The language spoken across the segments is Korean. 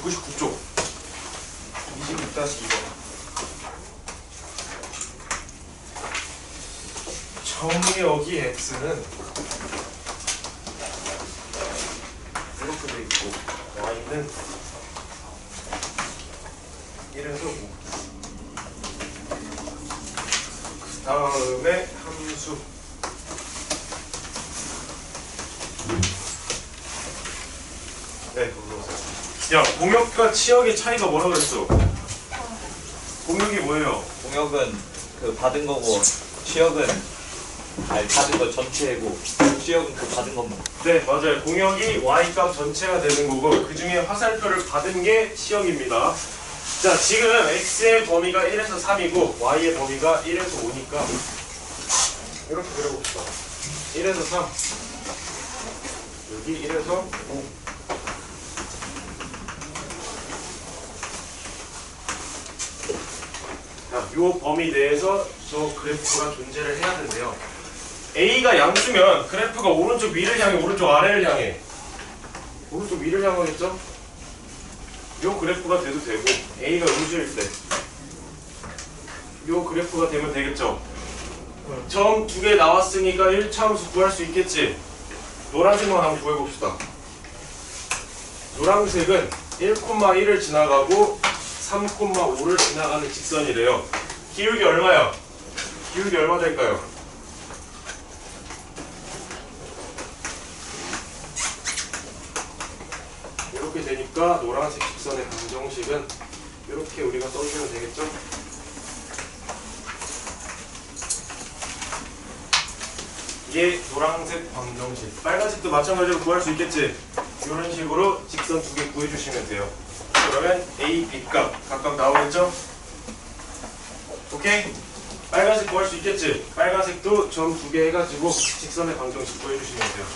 199쪽 26-2번. 정의역이 x는 이렇게 돼 있고 y는 1에서 5. 그 다음에 함수 네, 물어보세요. 야, 공역과 치역의 차이가 뭐라 그랬어? 공역이 뭐예요? 공역은 그 받은 거고 치역은 받은 거 전체고 치역은 그 받은 것만. 네, 맞아요. 공역이 y값 전체가 되는 거고 그 중에 화살표를 받은 게 치역입니다. 자, 지금 x의 범위가 1에서 3이고 y의 범위가 1에서 5니까 이렇게 그려봅시다. 1에서 3 여기 1에서 5. 자, 요 범위 내에서 저 그래프가 존재를 해야 되는데요. A가 양수면 그래프가 오른쪽 위를 향해 오른쪽 아래를 향해 오른쪽 위를 향하겠죠? 요 그래프가 돼도 되고 A가 음수일 때 요 그래프가 되면 되겠죠? 점 2개 나왔으니까 1차 함수 구할 수 있겠지? 노란색만 한번 구해봅시다. 노란색은 1,1을 지나가고 3,5를 지나가는 직선이래요. 기울기 얼마야? 기울기 얼마 될까요? 이렇게 되니까 노란색 직선의 방정식은 이렇게 우리가 써주면 되겠죠? 이게 노란색 방정식. 빨간색도 마찬가지로 구할 수 있겠지? 이런 식으로 직선 2개 구해주시면 돼요. 그러면 A, B 값 각각 나오겠죠? 오케이? 빨간색 구할 수 있겠지? 빨간색도 점 2개 해가지고 직선의 방정식 구해주시면 돼요.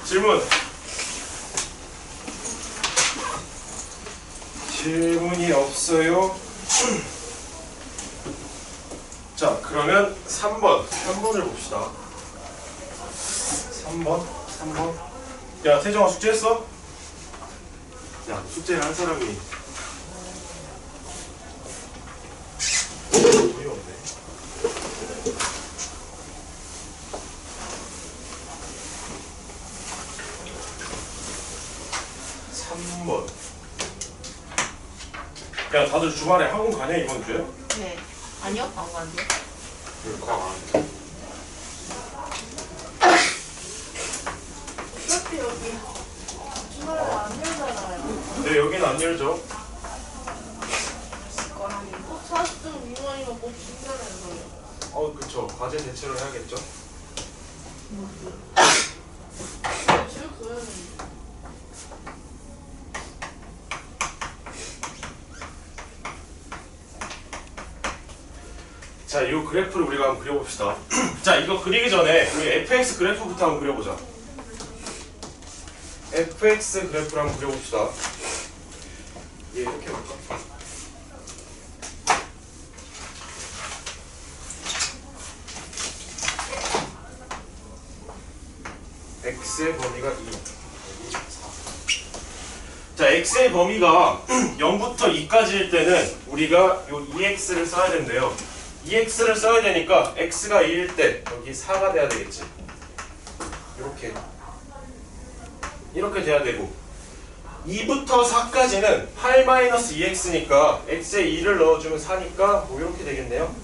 질문! 질문이 없어요? 자, 그러면 3번을 봅시다. 3번. 야, 태정아 숙제했어? 야, 숙제를 한 사람이 돈이 없네. 3번. 야, 다들 주말에 학원 가냐 이번 주에? 네. 아니요? 안 가는데요? 어차피 여기 주말에 안 열잖아요. 네, 여기는 안 열죠. 꼭 40점 미만이면 꼭 중단해서요. 그쵸. 과제 대체로 해야겠죠. 지금 그러면 자, 이 그래프를 우리가 한번 그려봅시다. 자, 이거 그리기 전에 우리 fx 그래프부터 한번 그려보자. fx 그래프를 한번 그려봅시다. 얘 이렇게 해볼까? x의 범위가 2, 여기 4. 자, x의 범위가 0부터 2까지일 때는 우리가 요 2x를 써야 된대요. 2x를 써야 되니까 x가 2일 때 여기 4가 돼야 되겠지. 이렇게 돼야 되고 2부터 4까지는 8-2x니까 x에 2를 넣어주면 4니까 뭐 이렇게 되겠네요.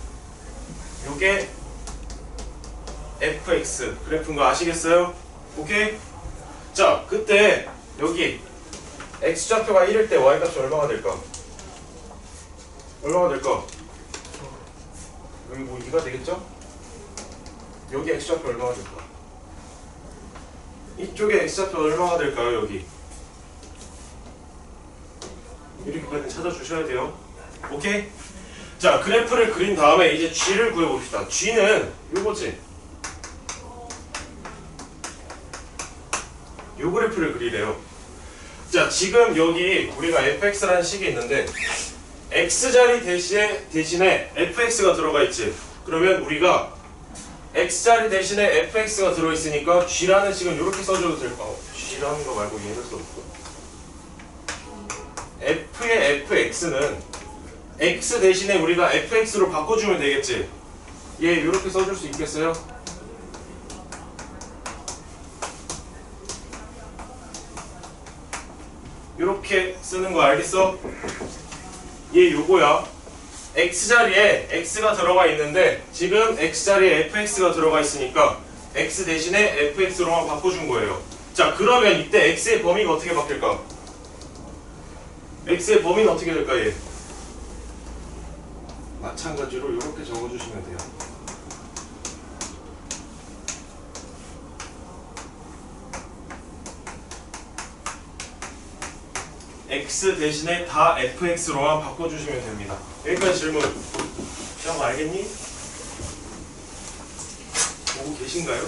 요게 fx 그래프인 거 아시겠어요? 오케이? 자, 그때 여기 x좌표가 1일 때 y값이 얼마가 될까? 얼마가 될까? 여기 뭐 2가 되겠죠? 여기 x좌표 얼마가 될까? 이쪽에 x좌표 얼마가 될까요? 여기 이렇게까지 찾아주셔야 돼요. 오케이? 자, 그래프를 그린 다음에 이제 g를 구해봅시다. g는 요거지? 요 그래프를 그리래요. 자, 지금 여기 우리가 fx라는 식이 있는데 x자리 대신에 fx가 들어가 있지. 그러면 우리가 x자리 대신에 fx가 들어있으니까 g라는 식은 이렇게 써줘도 될까? g라는 거 말고 얘를 써볼까? f의 fx는 x 대신에 우리가 fx로 바꿔주면 되겠지. 얘 이렇게 써줄 수 있겠어요? 이렇게 쓰는 거 알겠어? 얘 요거야. x자리에 x가 들어가 있는데 지금 x자리에 fx가 들어가 있으니까 x 대신에 fx로만 바꿔준 거예요. 자, 그러면 이때 x의 범위가 어떻게 바뀔까? x의 범위는 어떻게 될까 얘? 마찬가지로 이렇게 적어주시면 돼요. x 대신에 다 fx로만 바꿔주시면 됩니다. 여기까지 질문. 형 알겠니? 보고 계신가요?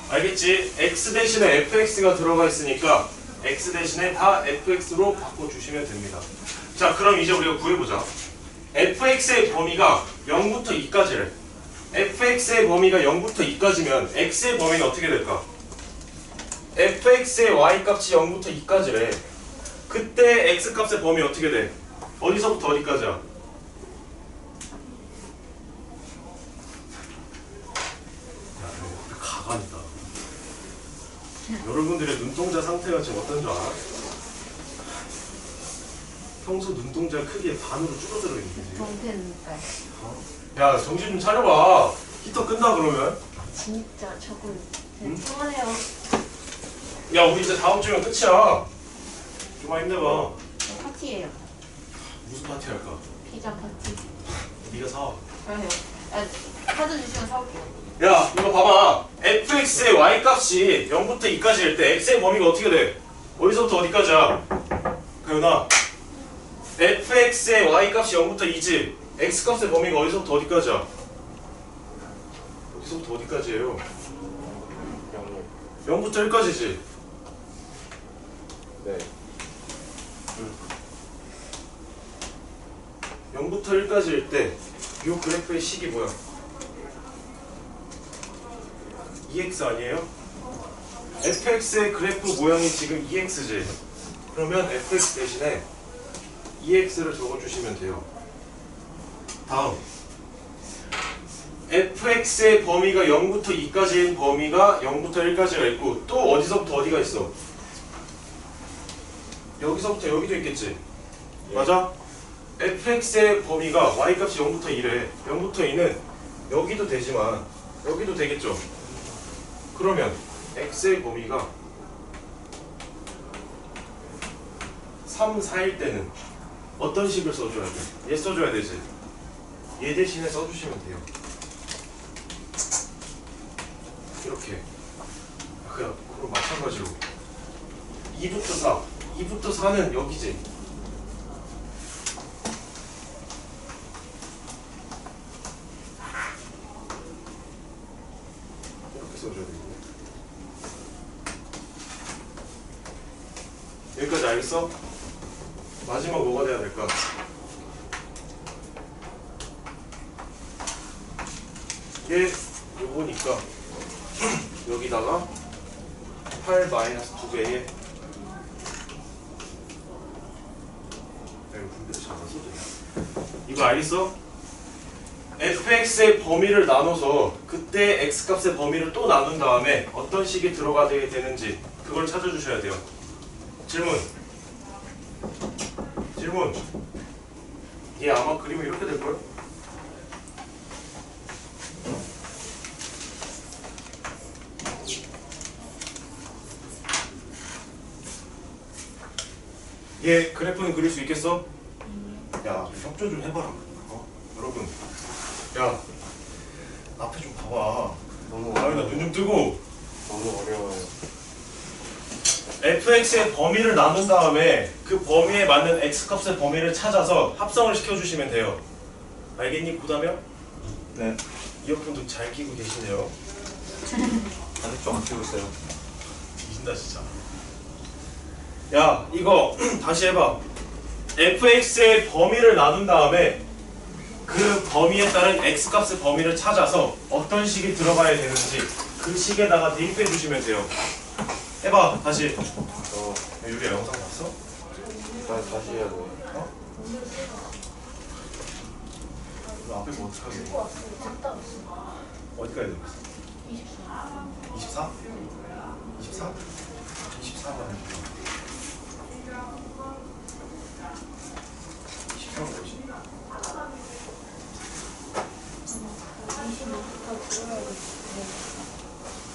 알겠지? x 대신에 fx가 들어가 있으니까 x 대신에 다 fx로 바꿔주시면 됩니다. 자, 그럼 이제 우리가 구해보자. fx의 범위가 0부터 2까지래. fx의 범위가 0부터 2까지면 x의 범위는 어떻게 될까? fx의 y값이 0부터 2까지래. 그때 x값의 범위 어떻게 돼? 어디서부터 어디까지야? 야, 가관이다. 여러분들의 눈동자 상태가 지금 어떤 줄 알아? 평소 눈동자 크기의 반으로 줄어들어 있는데. 정태니까. 야, 정신 좀 차려봐. 히터 끈다 그러면. 진짜 조금 응? 서운해요. 야, 우리 이제 다음 주면 끝이야. 좀만 힘내봐. 저 파티예요. 무슨 파티 할까? 피자 파티. 네가 사. 그래요. 아, 카드 주시면 사올게요. 야, 이거 봐봐. fx의 y값이 0부터 2까지일 때 x의 범위가 어떻게 돼? 어디서부터 어디까지야? 가연아, fx의 y값이 0부터 2지. x값의 범위가 어디서부터 어디까지야? 어디서부터 어디까지예요? 0부터 1까지지. 네. 0부터 1까지일 때 이 그래프의 식이 뭐야? 2x 아니에요? fx의 그래프 모양이 지금 2x지. 그러면 fx 대신에 2x를 적어주시면 돼요. 다음, fx의 범위가 0부터 2까지인 범위가 0부터 1까지가 있고 또 어디서부터 어디가 있어? 여기서부터 여기도 있겠지? 맞아? fx의 범위가 y값이 0부터 2래. 0부터 2는 여기도 되지만 여기도 되겠죠? 그러면 x의 범위가 3, 4일 때는 어떤 식을 써줘야 돼? 얘 써줘야 되지? 얘 대신에 써주시면 돼요. 이렇게. 그럼 마찬가지로 2부터 4, 2부터 4는 여기지? 이렇게 써줘야 되겠네. 여기까지 알겠어? 마지막 뭐가 돼야 될까? 얘 요거니까 여기다가 8 마이너스 2배에 이거 분배를 잘 안 써도 이거 알겠어? fx의 범위를 나눠서 그때 x값의 범위를 또 나눈 다음에 어떤 식이 들어가게 되는지 그걸 찾아주셔야 돼요. 질문. 얘 아마 그림이 이렇게 될걸? 얘 그래프는 그릴 수 있겠어? 야, 협조 좀 해봐라. 여러분, 야, 앞에 좀 봐봐. 너무 나 눈 좀 뜨고. 너무 어려워요. fx의 범위를 나눈 다음에 그 범위에 맞는 x값의 범위를 찾아서 합성을 시켜주시면 돼요. 알겠니, 고다며? 네. 이어폰도 잘 끼고 계시네요. 아직 좀 안 키고 있어요. 뒤진다 진짜. 야, 이거 다시 해봐. fx의 범위를 나눈 다음에 그 범위에 따른 x값의 범위를 찾아서 어떤 식이 들어가야 되는지 그 식에다가 대입해 주시면 돼요. 해봐 다시. 유리야 영상 봤어? 난 다시 해야 돼. 너 앞에서 어떻게 하게? 듣고 왔어요. 듣다 왔어요. 어디까지 들었어? 24. 24? 24? 24가 아니고 23은 뭐지? 25부터 들어야겠네.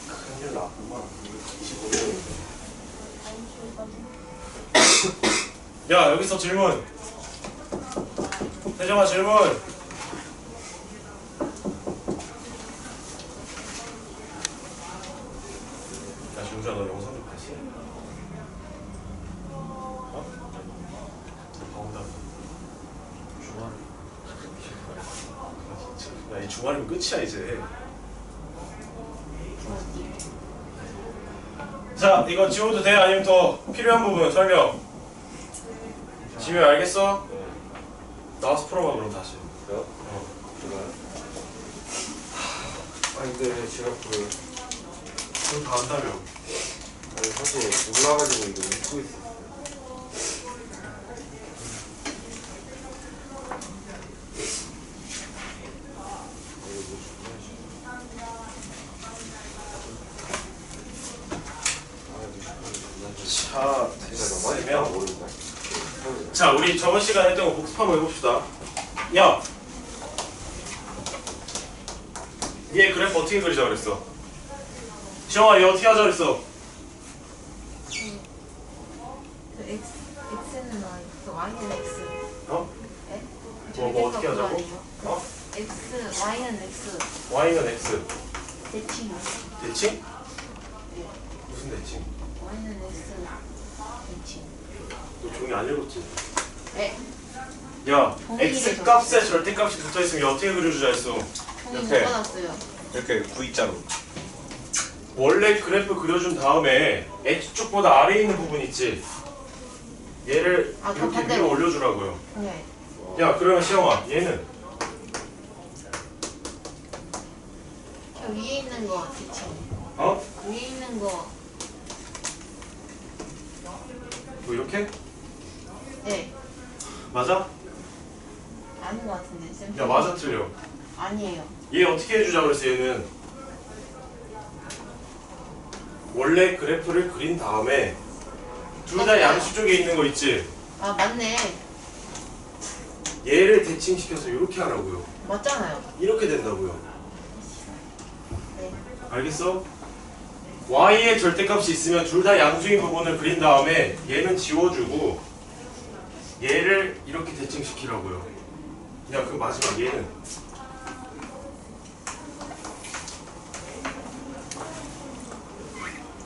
큰일 났구만 25년인데 다음 주까지. 야 여기서 질문 태정아 질문 야 정주야 너 영상 좀 봤어? 어? 봐온다 주말 야이 주말이면 끝이야 이제 자 이거 지워도 돼? 아니면 더 필요한 부분 설명 지금 알겠어? 네. 나와서 풀어봐 그럼 다시 그래요? 제가요? 아니 근데 제가 그 그럼 다 안다며 아니 사실 몰라가지고 이거 웃고 있어요. 자 제가 많이 됐으면 모르겠다. 자 우리 저번 시간에 했던 거 복습 한번 해봅시다 야! 얘 그래프 어떻게 그리자 그랬어? 시영아 얘 어떻게 하자 그랬어? 그 X는 Y, 그 Y는 X. 어? 네? 뭐 어떻게 하자고? 어? X, Y는 X. Y는 X 대칭. 대칭? 네. 무슨 대칭? Y는 X. 대칭. 너 종이 안 읽었지? 네. 야 종이를 X 값에 절대값이 붙어있으면 얘 어떻게 그려주자 했어? 종이 못 이렇게. 받았어요. 이렇게 V자로. 원래 그래프 그려준 다음에 X축보다 아래에 있는 부분 있지? 얘를 아, 그 이렇게 반대로. 위로 올려주라고요 네. 야 그러면 시영아 얘는 저 위에 있는 거 대칭. 어? 위에 있는 거. 뭐 이렇게? 네. 맞아? 아닌 것 같은데. 쌤. 야 맞아 틀려 아니에요. 얘 어떻게 해주자 그랬어 얘는 원래 그래프를 그린 다음에 둘 다 맞아요. 양수 쪽에 있는 거 있지? 아 맞네. 얘를 대칭시켜서 이렇게 하라고요 맞잖아요. 이렇게 된다고요 네. 알겠어? y의 절대값이 있으면 둘 다 양수인 부분을 그린 다음에 얘는 지워주고 얘를 이렇게 대칭시키라고요 야 그 마지막 얘는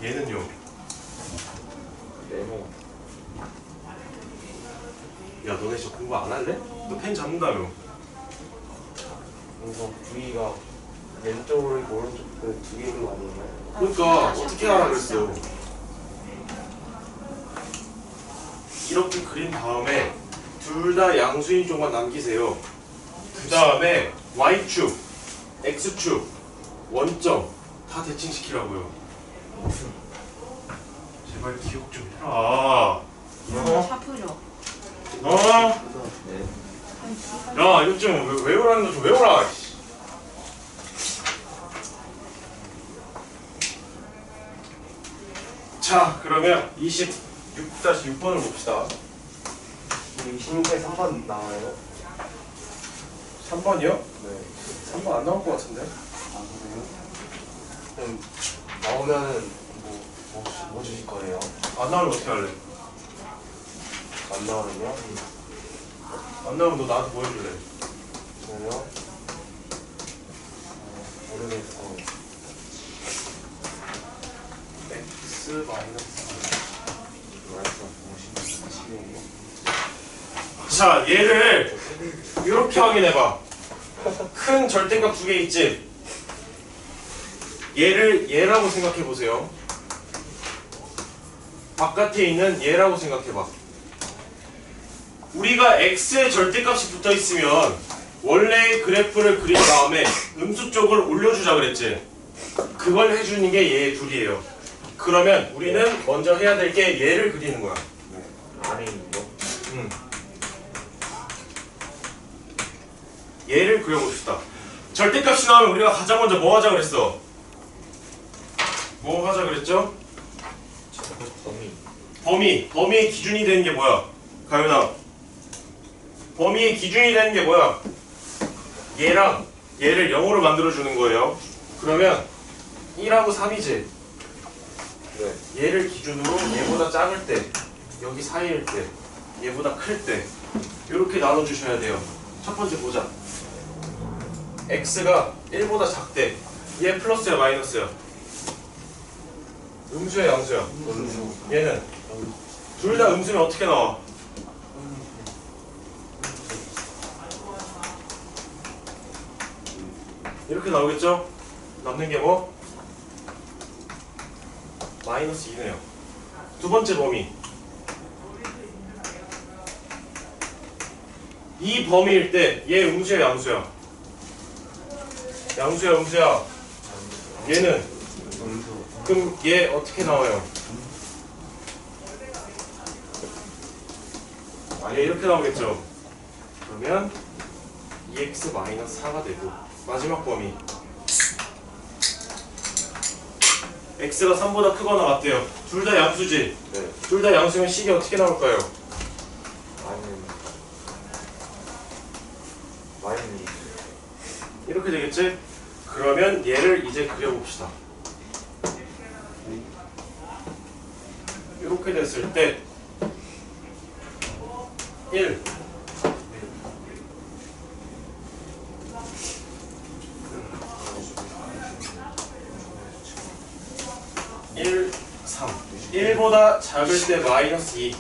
얘는요 네모. 야 너네 진짜 공부 안 할래? 너 펜 잡는다며 그래서 V가 왼쪽으로 있고 오른쪽 그두 개 있는 거 아니에요? 그러니까 어떻게 하라 그랬어 이렇게 그린 다음에 둘 다 양수인 쪽만 남기세요 그 다음에 y축, x축, 원점 다 대칭시키라고요 제발 기억 좀 해라 샤프죠. 어? 네. 야 이거 좀 외우라는 거 좀 외워라 자 그러면 26-6번을 봅시다 26에 3번 나와요? 3번이요? 네. 3번 안 나올 것 같은데 아 그래요? 그럼 나오면은 뭐 주실 거예요? 안 나오면 어떻게 할래? 안 나오면요? 안 나오면 너 나한테 보여줄래? 그래요? 모르겠어. x 마이너스 자 얘를 이렇게 확인해봐 큰 절대값 두 개 있지? 얘를 얘라고 생각해보세요 바깥에 있는 얘라고 생각해봐 우리가 x의 절대값이 붙어있으면 원래의 그래프를 그린 다음에 음수 쪽을 올려주자 그랬지? 그걸 해주는 게 얘 둘이에요 그러면 우리는 먼저 해야 될 게 얘를 그리는 거야 안에 있는 거? 얘를 그려봅시다. 절대값이 나오면 우리가 가장 먼저 뭐 하자 그랬어? 뭐 하자 그랬죠? 범위의 기준이 되는 게 뭐야? 가윤아, 범위의 기준이 되는 게 뭐야? 얘랑 얘를 0으로 만들어주는 거예요. 그러면 1하고 3이지. 네. 얘를 기준으로 얘보다 작을 때, 여기 사이일 때, 얘보다 클 때 이렇게 나눠주셔야 돼요. 첫 번째 보자. x가 1보다 작대. 얘 플러스야 마이너스야? 음수야 양수야? 얘는 둘 다 음수면 어떻게 나와? 이렇게 나오겠죠? 남는 게 뭐? 마이너스 2네요. 두 번째 범위. 이 범위일 때 얘 음수야 양수야? 양수야 음수야? 얘는? 그럼 얘 어떻게 나와요? 얘 이렇게 나오겠죠? 그러면 2x-4가 되고 마지막 범위 x가 3보다 크거나 같대요. 둘 다 양수지? 네. 둘 다 양수면 식이 어떻게 나올까요? 이렇게 되겠지? 그러면 얘를 이제 그려봅시다. 이렇게 됐을 때 1 1, 3 1보다 작을 때 마이너스 2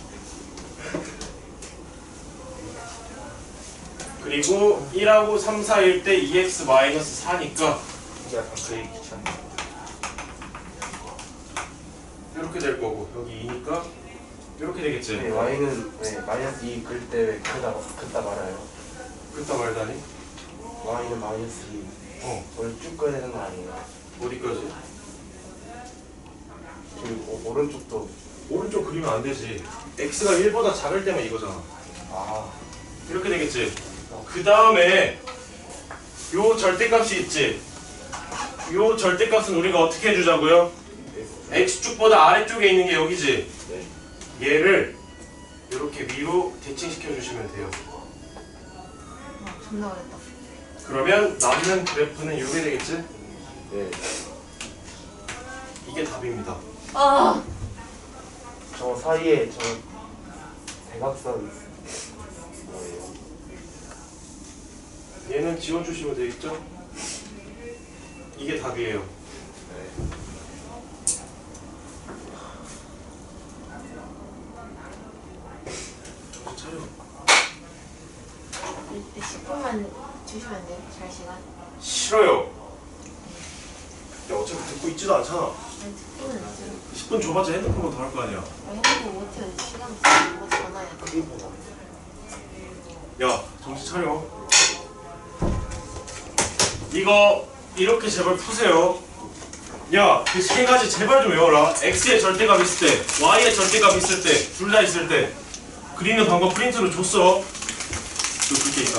그리고 1하고 3 사이일 때 2x 마이너스 4니까 약간 그리기 귀찮네. 이렇게 될 거고 여기 2니까 이렇게 되겠지? 네, y는 네, 마이너스 2 그릴 때 왜 그다 말아요? 그따 말다니? y는 마이너스 2 원래 쭉 꺼야 되는 거 아니에요? 어디까지? 그리고 오른쪽도 오른쪽 그리면 안 되지. x가 1보다 작을 때만 이거잖아. 아 이렇게 되겠지? 그 다음에 요 절대값이 있지? 요 절대값은 우리가 어떻게 해주자고요? x축보다 아래쪽에 있는 게 여기지? 네. 얘를 이렇게 위로 대칭시켜 주시면 돼요. 존나 어렵다. 그러면 남는 그래프는 요게 되겠지? 네. 이게 답입니다. 아, 저 사이에 저 대각선 뭐예요? 얘는 지워주시면 되겠죠? 이게 답이에요. 네. 정신 차려. 이때 10분만 주시면 안 돼요? 잘 시간? 싫어요. 야 어차피 듣고 있지도 않잖아. 아니, 듣고는 있죠. 10분 줘봤자 핸드폰으로 더 할 거 아니야. 아니, 핸드폰 못해요. 시간 없어요. 뭐 전화해. 크게 보나? 야 정신 차려. 이거 이렇게 제발 푸세요. 야 그 세 가지 제발 좀 외워라. x의 절대값 있을 때, y의 절대값 있을 때, 둘 다 있을 때 그리는 방법 프린트로 줬어. 너 그렇게 있다.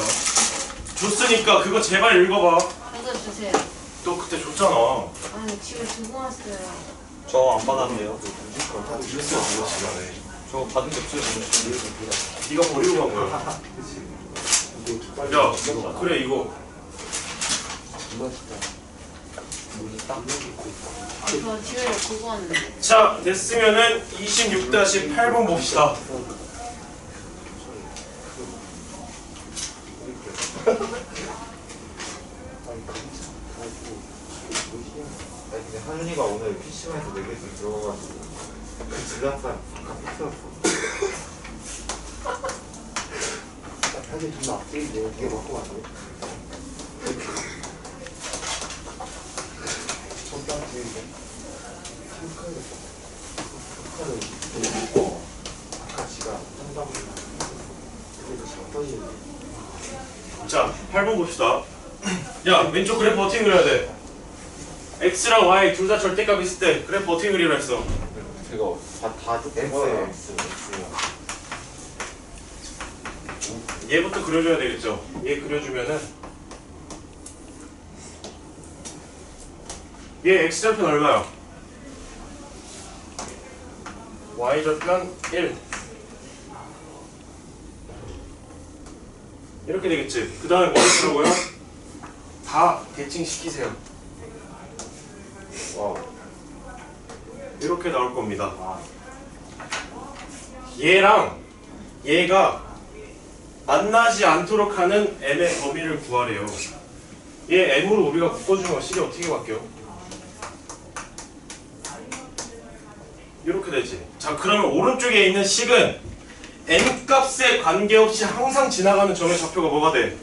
줬으니까 그거 제발 읽어봐. 이거 주세요. 너 그때 줬잖아. 아니, 집에 두고 왔어요. 저 안 받았네요. 다 드렸어 그거 지난해. 저 받은 게 없어요. 네가 버리고 간 거야. 야 그래 이거 정말 진짜 눈이 딱 아, 저 집에 두고 왔는데. 자 됐으면은 26-8번 봅시다. 아니 근데 한준이가 오늘 PC방에서 내게서 들어가가지고 그 질량상 바깥 pis었어. 사실 존나 앞뒤인데 이게 먹고 왔네. 첫번 주인데 북한은 먹고 아카시가 상담을 그래도 잘 터지는데. 자 8번 봅시다. 야 왼쪽 그래프 어떻게 그려야 돼? x랑 y 둘 다 절대값 있을 때 그래프 어떻게 그리라 했어? 그거 다 X예요. X. 얘부터 그려줘야 되겠죠. 얘 그려주면은 얘 x절편 얼마야? y절편 1 이렇게 되겠지. 그 다음에 뭐 하시라고요? 다 대칭시키세요. 와우. 이렇게 나올 겁니다. 얘랑 얘가 만나지 않도록 하는 m의 범위를 구하래요. 얘 m으로 우리가 묶어주면 식이 어떻게 바뀌어? 이렇게 되지. 자, 그러면 오른쪽에 있는 식은 n 값에 관계없이 항상 지나가는 점의 좌표가 뭐가 돼?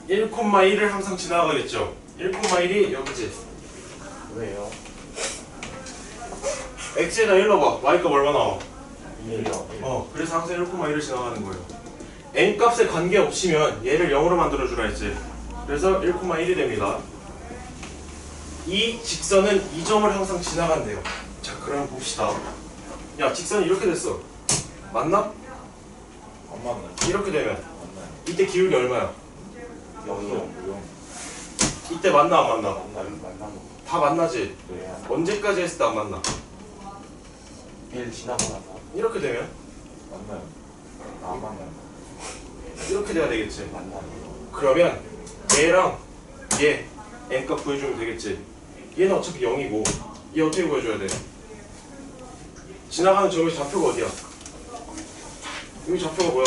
1,1을 항상 지나가겠죠. 1,1이 여기지. 왜요? x에다 1 넣어봐. y값 얼마 나와? 1이요. 그래서 항상 1,1을 지나가는 거예요. n 값에 관계없이면 얘를 0으로 만들어주라 했지. 그래서 1,1이 됩니다. 이 직선은 이 점을 항상 지나간대요. 자, 그럼 봅시다. 야, 직선이 이렇게 됐어. 맞나? 안 맞나요? 이렇게 되면 맞나요? 이때 기울기 얼마야? 0이요. 이때 맞나 안 맞나? 만나는 다 만나지. 네. 언제까지 했을 때 안 만나? 1 지나고 나서 이렇게 되면 만나요. 안 만나요. 이렇게 돼야 되겠지. 만나요. 그러면 얘랑 얘 n값 구해주면 되겠지. 얘는 어차피 0이고 얘 어떻게 구해줘야 돼? 지나가는 점의 좌표가 어디야? 여기 좌표가 뭐야?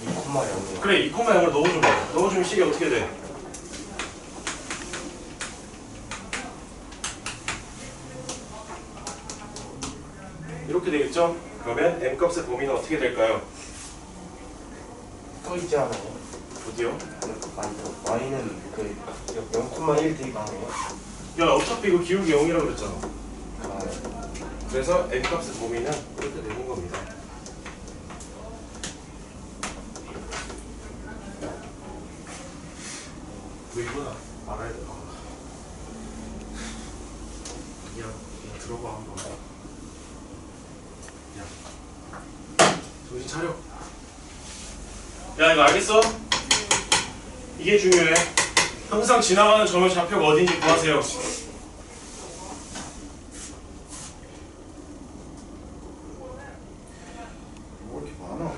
2,0이요. 그래, 2,0을 넣어줘봐. 넣어주면 식이 어떻게 돼? 이렇게 되겠죠? 그러면 m값의 범위는 어떻게 될까요? 또 있지 않아요? 어디요? y는 그 0,1 대입하네요. 야, 어차피 이거 기울기 0이라고 그랬잖아. 아, 그래서 n값의 범위는 이렇게 되는 겁니다. 왜 이거는 알아야 돼? 야, 들어봐 한번. 야, 정신 차려. 야, 이거 알겠어? 이게 중요해. 항상 지나가는 점의 좌표가 어딘지 구하세요. 뭐 이렇게 많아?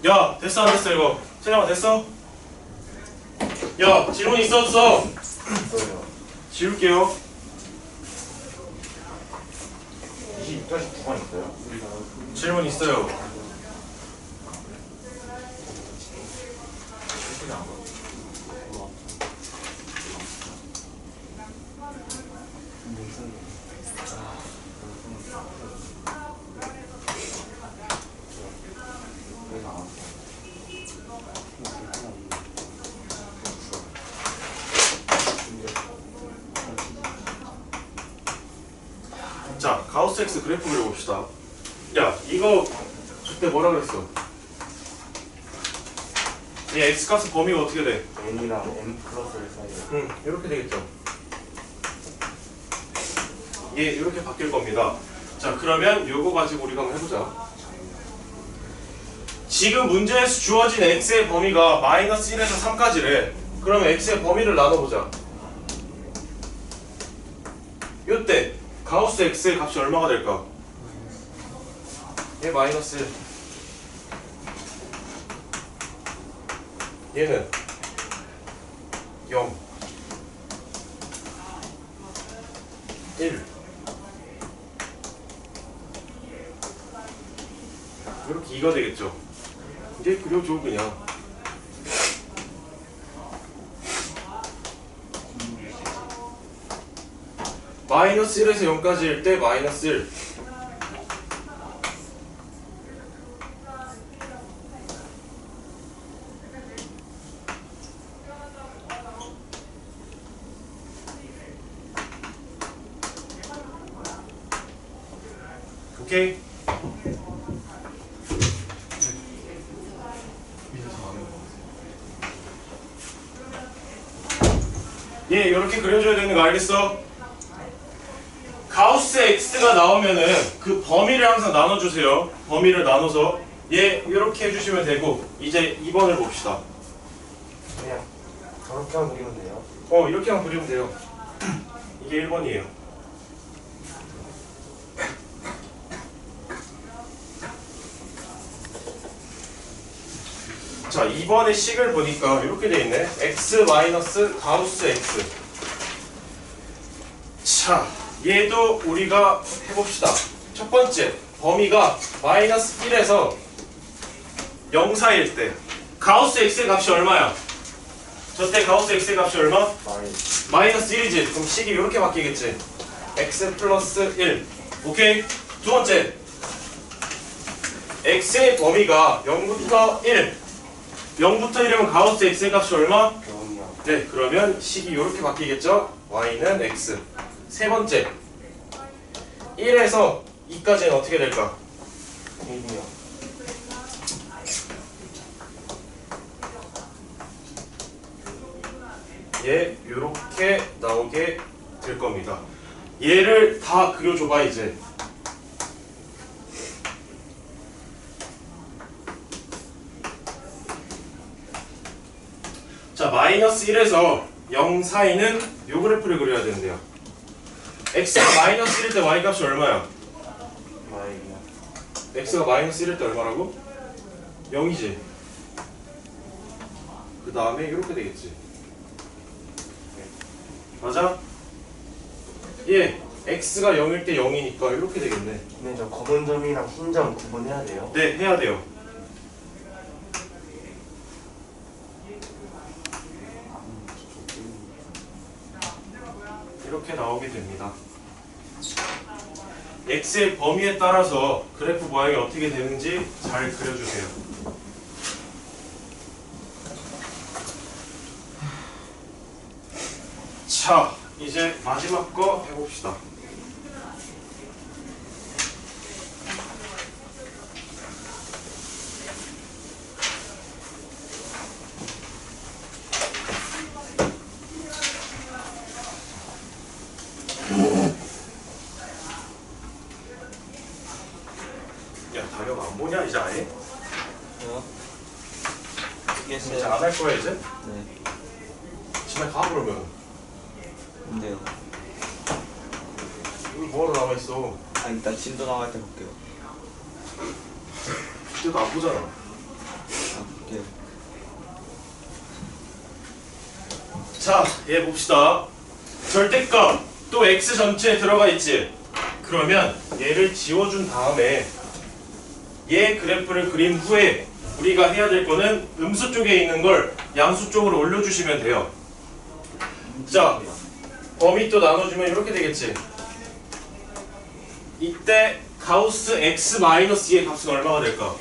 야, 됐어 안 됐어 이거? 세영아 됐어? 야, 질문 있어 없어? 있어요. 지울게요. 22까지 9번 있어요? 질문 있어요. 실수는 안 가. 자, 가우스 X 그래프 그려봅시다. 야, 이거 그때 뭐라 그랬어? 이 X 값의 범위가 어떻게 돼? n이랑 n 플러스 1 사이에. 이렇게 되겠죠. 얘 이렇게 바뀔 겁니다. 자, 그러면 요거 가지고 우리가 한번 해보자. 지금 문제에서 주어진 x의 범위가 마이너스 1에서 3까지래. 그러면 x의 범위를 나눠보자. 요때 가우스 x의 값이 얼마가 될까? 얘 마이너스 1. 얘는 0 1 이렇게 2가 되겠죠. 이제 그려줘 그냥. 마이너스 1에서 0까지일 때 마이너스 1. 오케이? 얘 이렇게 그려줘야 되는 거 알겠어? 가우스 가우스 x가 나오면은 그 범위를 항상 나눠주세요. 범위를 나눠서 얘 이렇게 해주시면 되고 이제 2번을 봅시다. 그냥 저렇게만 그리면 돼요. 이렇게만 그리면 돼요. 이게 1번이에요. 자, 2번의 식을 보니까 이렇게 돼 있네. x 마이너스 가우스 x. 자, 얘도 우리가 해봅시다. 첫 번째, 범위가 마이너스 1에서 0 사이일 때 가우스 x의 값이 얼마야? 저때 가우스 x의 값이 얼마? 마이너스 1이지. 그럼 식이 이렇게 바뀌겠지. x 플러스 1. 오케이? 두 번째, x의 범위가 0부터 1. 0부터 1이면 가우스 x의 값이 얼마? 0이요. 네, 그러면 식이 이렇게 바뀌겠죠? y는 x. 세 번째, 1에서 2까지는 어떻게 될까? 1이요. 얘 이렇게 나오게 될 겁니다. 얘를 다 그려줘봐 이제. 자, 마이너스 1에서 0 사이는 요 그래프를 그려야 되는데요. x가 마이너스 1일 때 y 값이 얼마야? 마이요. x가 마이너스 1일 때 얼마라고? 0이지. 그 다음에 이렇게 되겠지. 맞아? 예, x가 0일 때 0이니까 이렇게 되겠네. 근데 저 검은 점이랑 흰 점 구분해야 돼요. 네, 해야 돼요. 이렇게 나오게 됩니다. x의 범위에 따라서 그래프 모양이 어떻게 되는지 잘 그려주세요. 자, 이제 마지막 거 해봅시다. 야, 다력 안 보냐 이제 아예? 이게 안 할 거야 이제? 네. 집에 가 그러면. 근데요. 여기 뭐하러 남아 있어? 아 일단 진도 나갈 때 볼게요. 그때도 안 보잖아. 아 볼게요. 자, 얘 봅시다. 절대값 또 x 전체에 들어가 있지. 그러면 얘를 지워준 다음에 얘 그래프를 그린 후에 우리가 해야 될 거는 음수 쪽에 있는 걸 양수 쪽으로 올려주시면 돼요. 자, 범위 또 나눠주면 이렇게 되겠지. 이때 가우스 x 마이너스 2의 값은 얼마가 될까?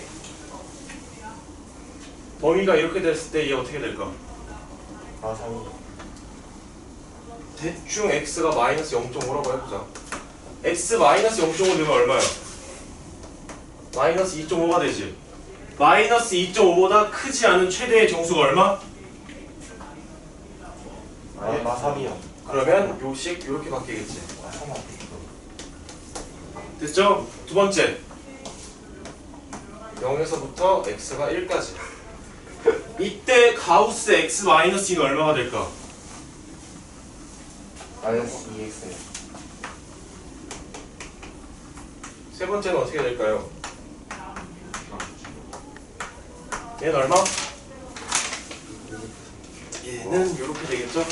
범위가 이렇게 됐을 때 얘 어떻게 될까? 아, 3이요. 대충 x가 마이너스 0.5라고 해보자. x 마이너스 0.5 되면 얼마야? 마이너스 2.5가 되지. 마이너스 2.5보다 크지 않은 최대의 정수가 얼마? 아, 3이요. 그러면 요식 이렇게 바뀌겠지. 아, 3 됐죠? 두 번째, 0에서부터 x가 1까지. 이때 가우스 x 마이너스 2는 얼마가 될까? 마이너스 2x. 세 번째는 어떻게 될까요? 얘는 얼마? 얘는 이렇게 되겠죠?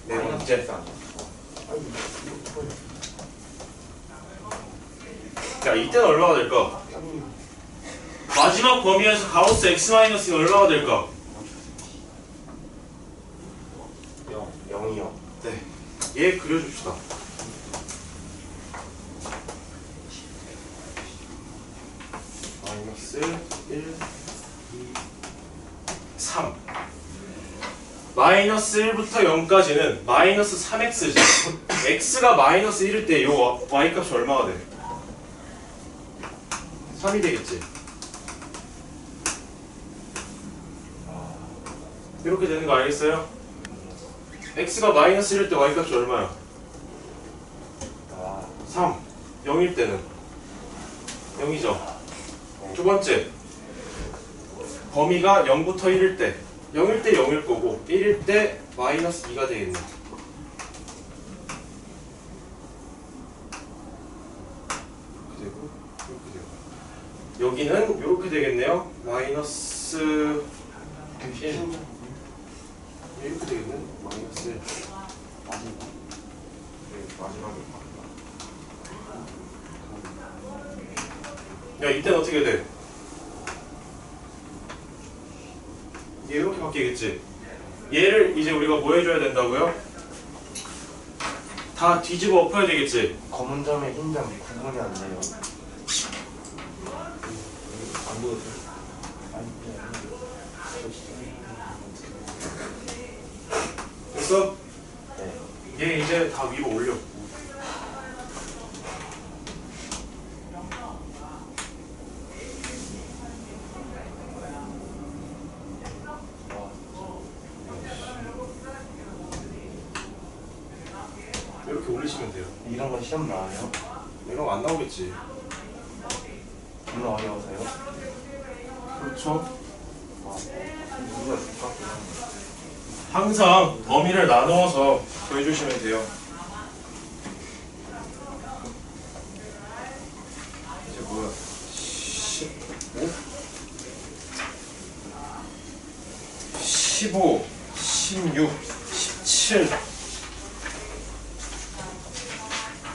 네 번째. 야, 이때는 얼마가 될까? 마지막 범위에서 가우스 x-는 얼마가 될까? 0이요. 네, 얘 그려줍시다. 마이너스 1, 2, 3. 마이너스 1부터 0까지는 마이너스 3x지. x가 마이너스 1일 때 요 y값이 얼마가 돼? 3이 되겠지. 이렇게 되는 거 알겠어요? x가 마이너스 1일 때 y값이 얼마야? 3. 0일 때는 0이죠. 두 번째, 범위가 0부터 1일 때 0일 때 0일 거고 1일 때 마이너스 2가 되겠네. 이렇게 되고 이렇게 되고 여기는 이렇게 되겠네요. 마이너스 1 이렇게 되겠네. 마이너스 1 마지막에 야, 이때는 어떻게 돼? 얘 이렇게 바뀌겠지? 얘를 이제 우리가 뭐 해줘야 된다고요? 다 뒤집어 엎어야 되겠지? 검은 점에 흰 점 구분이 안 돼요. 안 보여도 돼. 됐어? 네. 얘 이제 다 위로 올려. 이렇게 올리시면 돼요. 이런 거 시험 나와요? 이런 거 안 나오겠지. 너무 어려워서요? 그렇죠. 누가 똑같긴 한데. 항상 범위를 나누어서 구해주시면 돼요. 이제 뭐야? 15, 16, 17.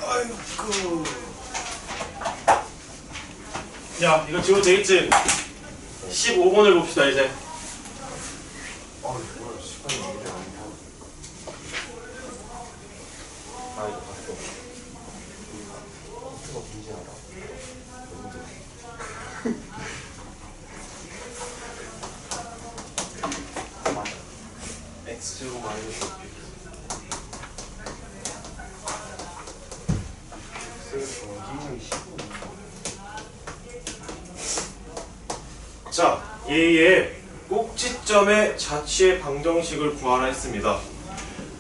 아이고. 야, 이거 지워도 되겠지? 15번을 봅시다, 이제. 뭐야, 시간이 왜 이래 안 타. 아, 이거 봤어. 이거 뭔지 알아? 맞아. X제곱 마이너스 X 더하기 15. 자, 얘의 꼭지점의 자취의 방정식을 구하라 했습니다.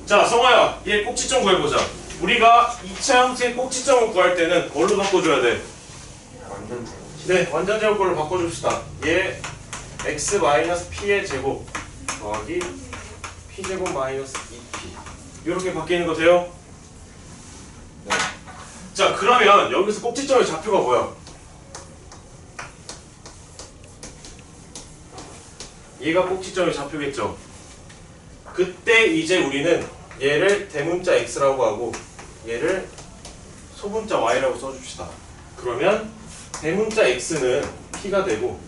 자, 성화야, 얘 꼭지점 구해보자. 우리가 2차 형태의 꼭지점을 구할 때는 뭘로 바꿔줘야 돼? 완전 네, 완전 제곱꼴로 바꿔줍시다. 얘 x-p의 제곱 더하기 p제곱 마이너스 2p 이렇게 바뀌는 거 돼요? 네. 자, 그러면 여기서 꼭지점의 좌표가 뭐야? 얘가 꼭지점의 좌표겠죠? 그때 이제 우리는 얘를 대문자 x라고 하고 얘를 소문자 y라고 써줍시다. 그러면 대문자 x는 p가 되고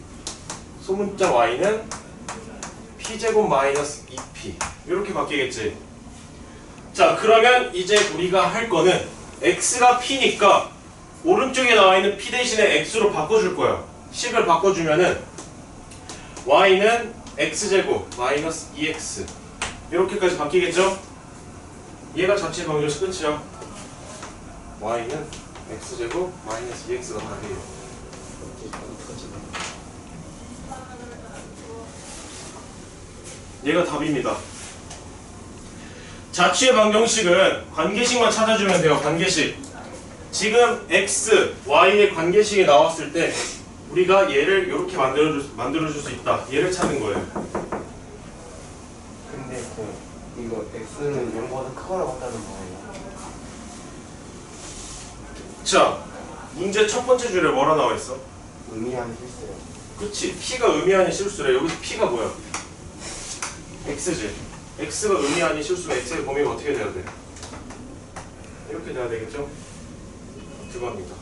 소문자 y는 p제곱 마이너스 2p 이렇게 바뀌겠지. 자, 그러면 이제 우리가 할 거는 x가 p니까 오른쪽에 나와 있는 p 대신에 x로 바꿔줄 거야. 식을 바꿔주면은 y는 x제곱 마이너스 2x 이렇게까지 바뀌겠죠? 얘가 자체 방정식 끝이야. y는 x제곱 마이너스 2x가 답이에요. 얘가 답입니다. 자취의 방정식은 관계식만 찾아주면 돼요. 관계식. 지금 x, y의 관계식이 나왔을 때 우리가 얘를 이렇게 만들어줄 수 있다. 얘를 찾는 거예요. 근데 이거 X는 0보다 크거라고 한다는 거예요. 자, 문제 첫 번째 줄에 뭐라 나와 있어? 의미하는 실수요. 그치, p가 의미 아닌 실수래. 여기서 p가 뭐야? x지. x가 의미 아닌 실수면 x의 범위가 어떻게 돼야 돼? 이렇게 돼야 되겠죠? 그겁니다.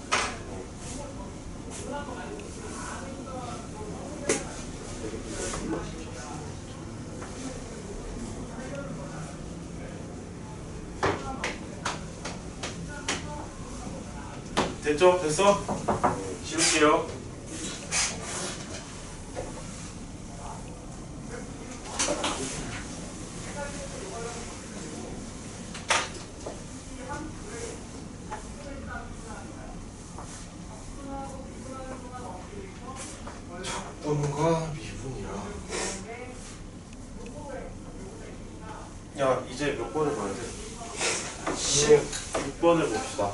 됐죠? 됐어? 지울게요. 적분과 미분이라. 야, 이제 몇 번을 봐야 돼? 16번을 봅시다.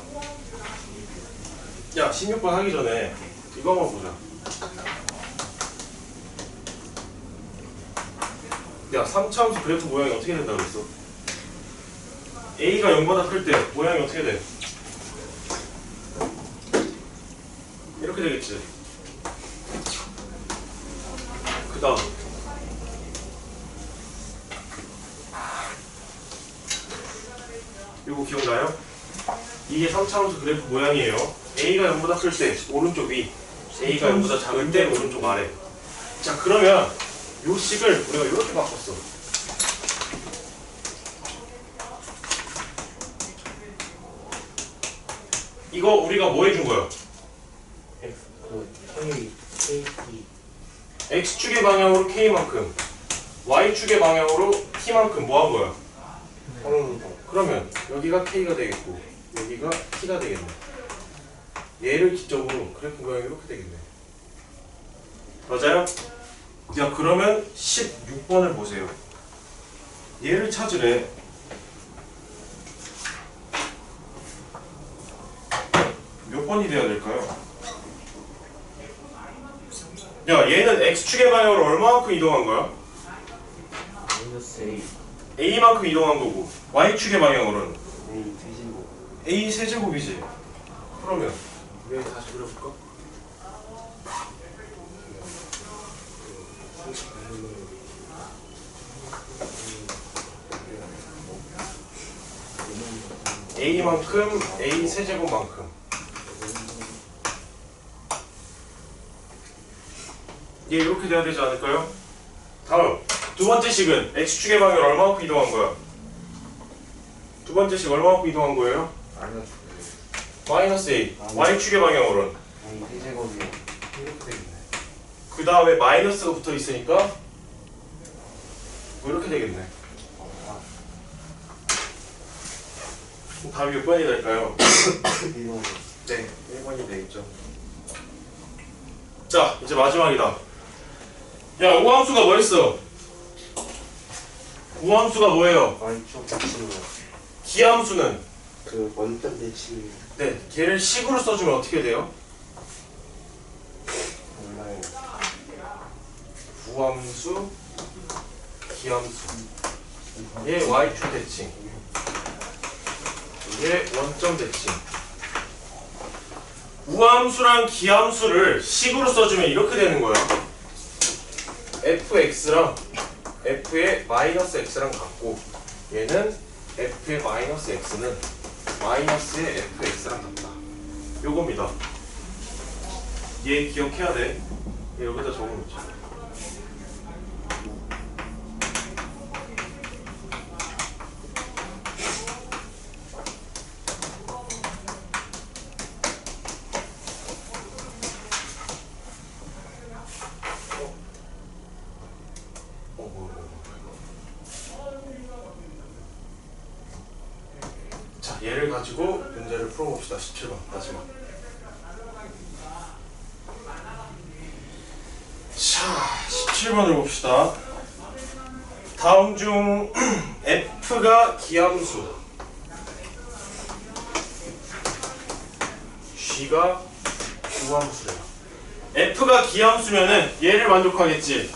야 16번 하기 전에 이거 한번 보자. 야 3차함수 그래프 모양이 어떻게 된다고 그랬어? A가 0보다 클 때 모양이 어떻게 돼? 이렇게 되겠지. 그 다음 요거 기억나요? 이게 3차함수 그래프 모양이에요. A가 0보다 클 때 오른쪽 위, A가 0보다 작을 때 오른쪽 아래. 자 그러면 요 식을 우리가 이렇게 바꿨어. 이거 우리가 뭐 해준 거야? X축의 방향으로 K만큼, Y축의 방향으로 T만큼 뭐 한 거야? 그러면 여기가 K가 되겠고 여기가 T가 되겠네. 얘를 기점으로 그래프 모양이 이렇게 되겠네. 맞아요? 야 그러면 16번을 보세요. 얘를 찾으래. 몇 번이 돼야 될까요? 야 얘는 X축의 방향으로 얼마만큼 이동한 거야? A만큼 이동한 거고 Y축의 방향으로는 A 세제곱이지. 그러면 우리 다시 그려볼까? A만큼 A 세제곱만큼 얘 이렇게 돼야 되지 않을까요? 다음 두 번째 식은 X축의 방향으로 얼마만큼 이동한 거야? 두 번째 식 얼마만큼 이동한 거예요? 마이너스 A. Y축의 방향으로는 이렇게 되겠네. 그 다음에 마이너스가 붙어 있으니까 뭐 이렇게 되겠네. 그럼 답이 몇 번이 될까요? 네, 1번이 되겠죠. 자, 이제 마지막이다. 야, 우함수가 뭐 했어? 우함수가 뭐예요? 기함수는? 그 원점 대칭 네, 걔를 식으로 써주면 어떻게 돼요? 몰라요. 우함수, 기함수. 얘 Y축 대칭. 얘 원점 대칭. 우함수랑 기함수를 식으로 써주면 이렇게 되는 거야. fx랑 f의 마이너스 x랑 같고 얘는 f의 마이너스 x는 마이너스의 fx랑 같다. 요겁니다. 얘 기억해야 돼. 얘 여기다 적어놓자. 자, 얘를 가지고 문제를 풀어봅시다. 17번 마지막. 자, 17번을 봅시다. 다음 중 f가 기함수, g가 우함수래요. f가 기함수면은 얘를 만족하겠지.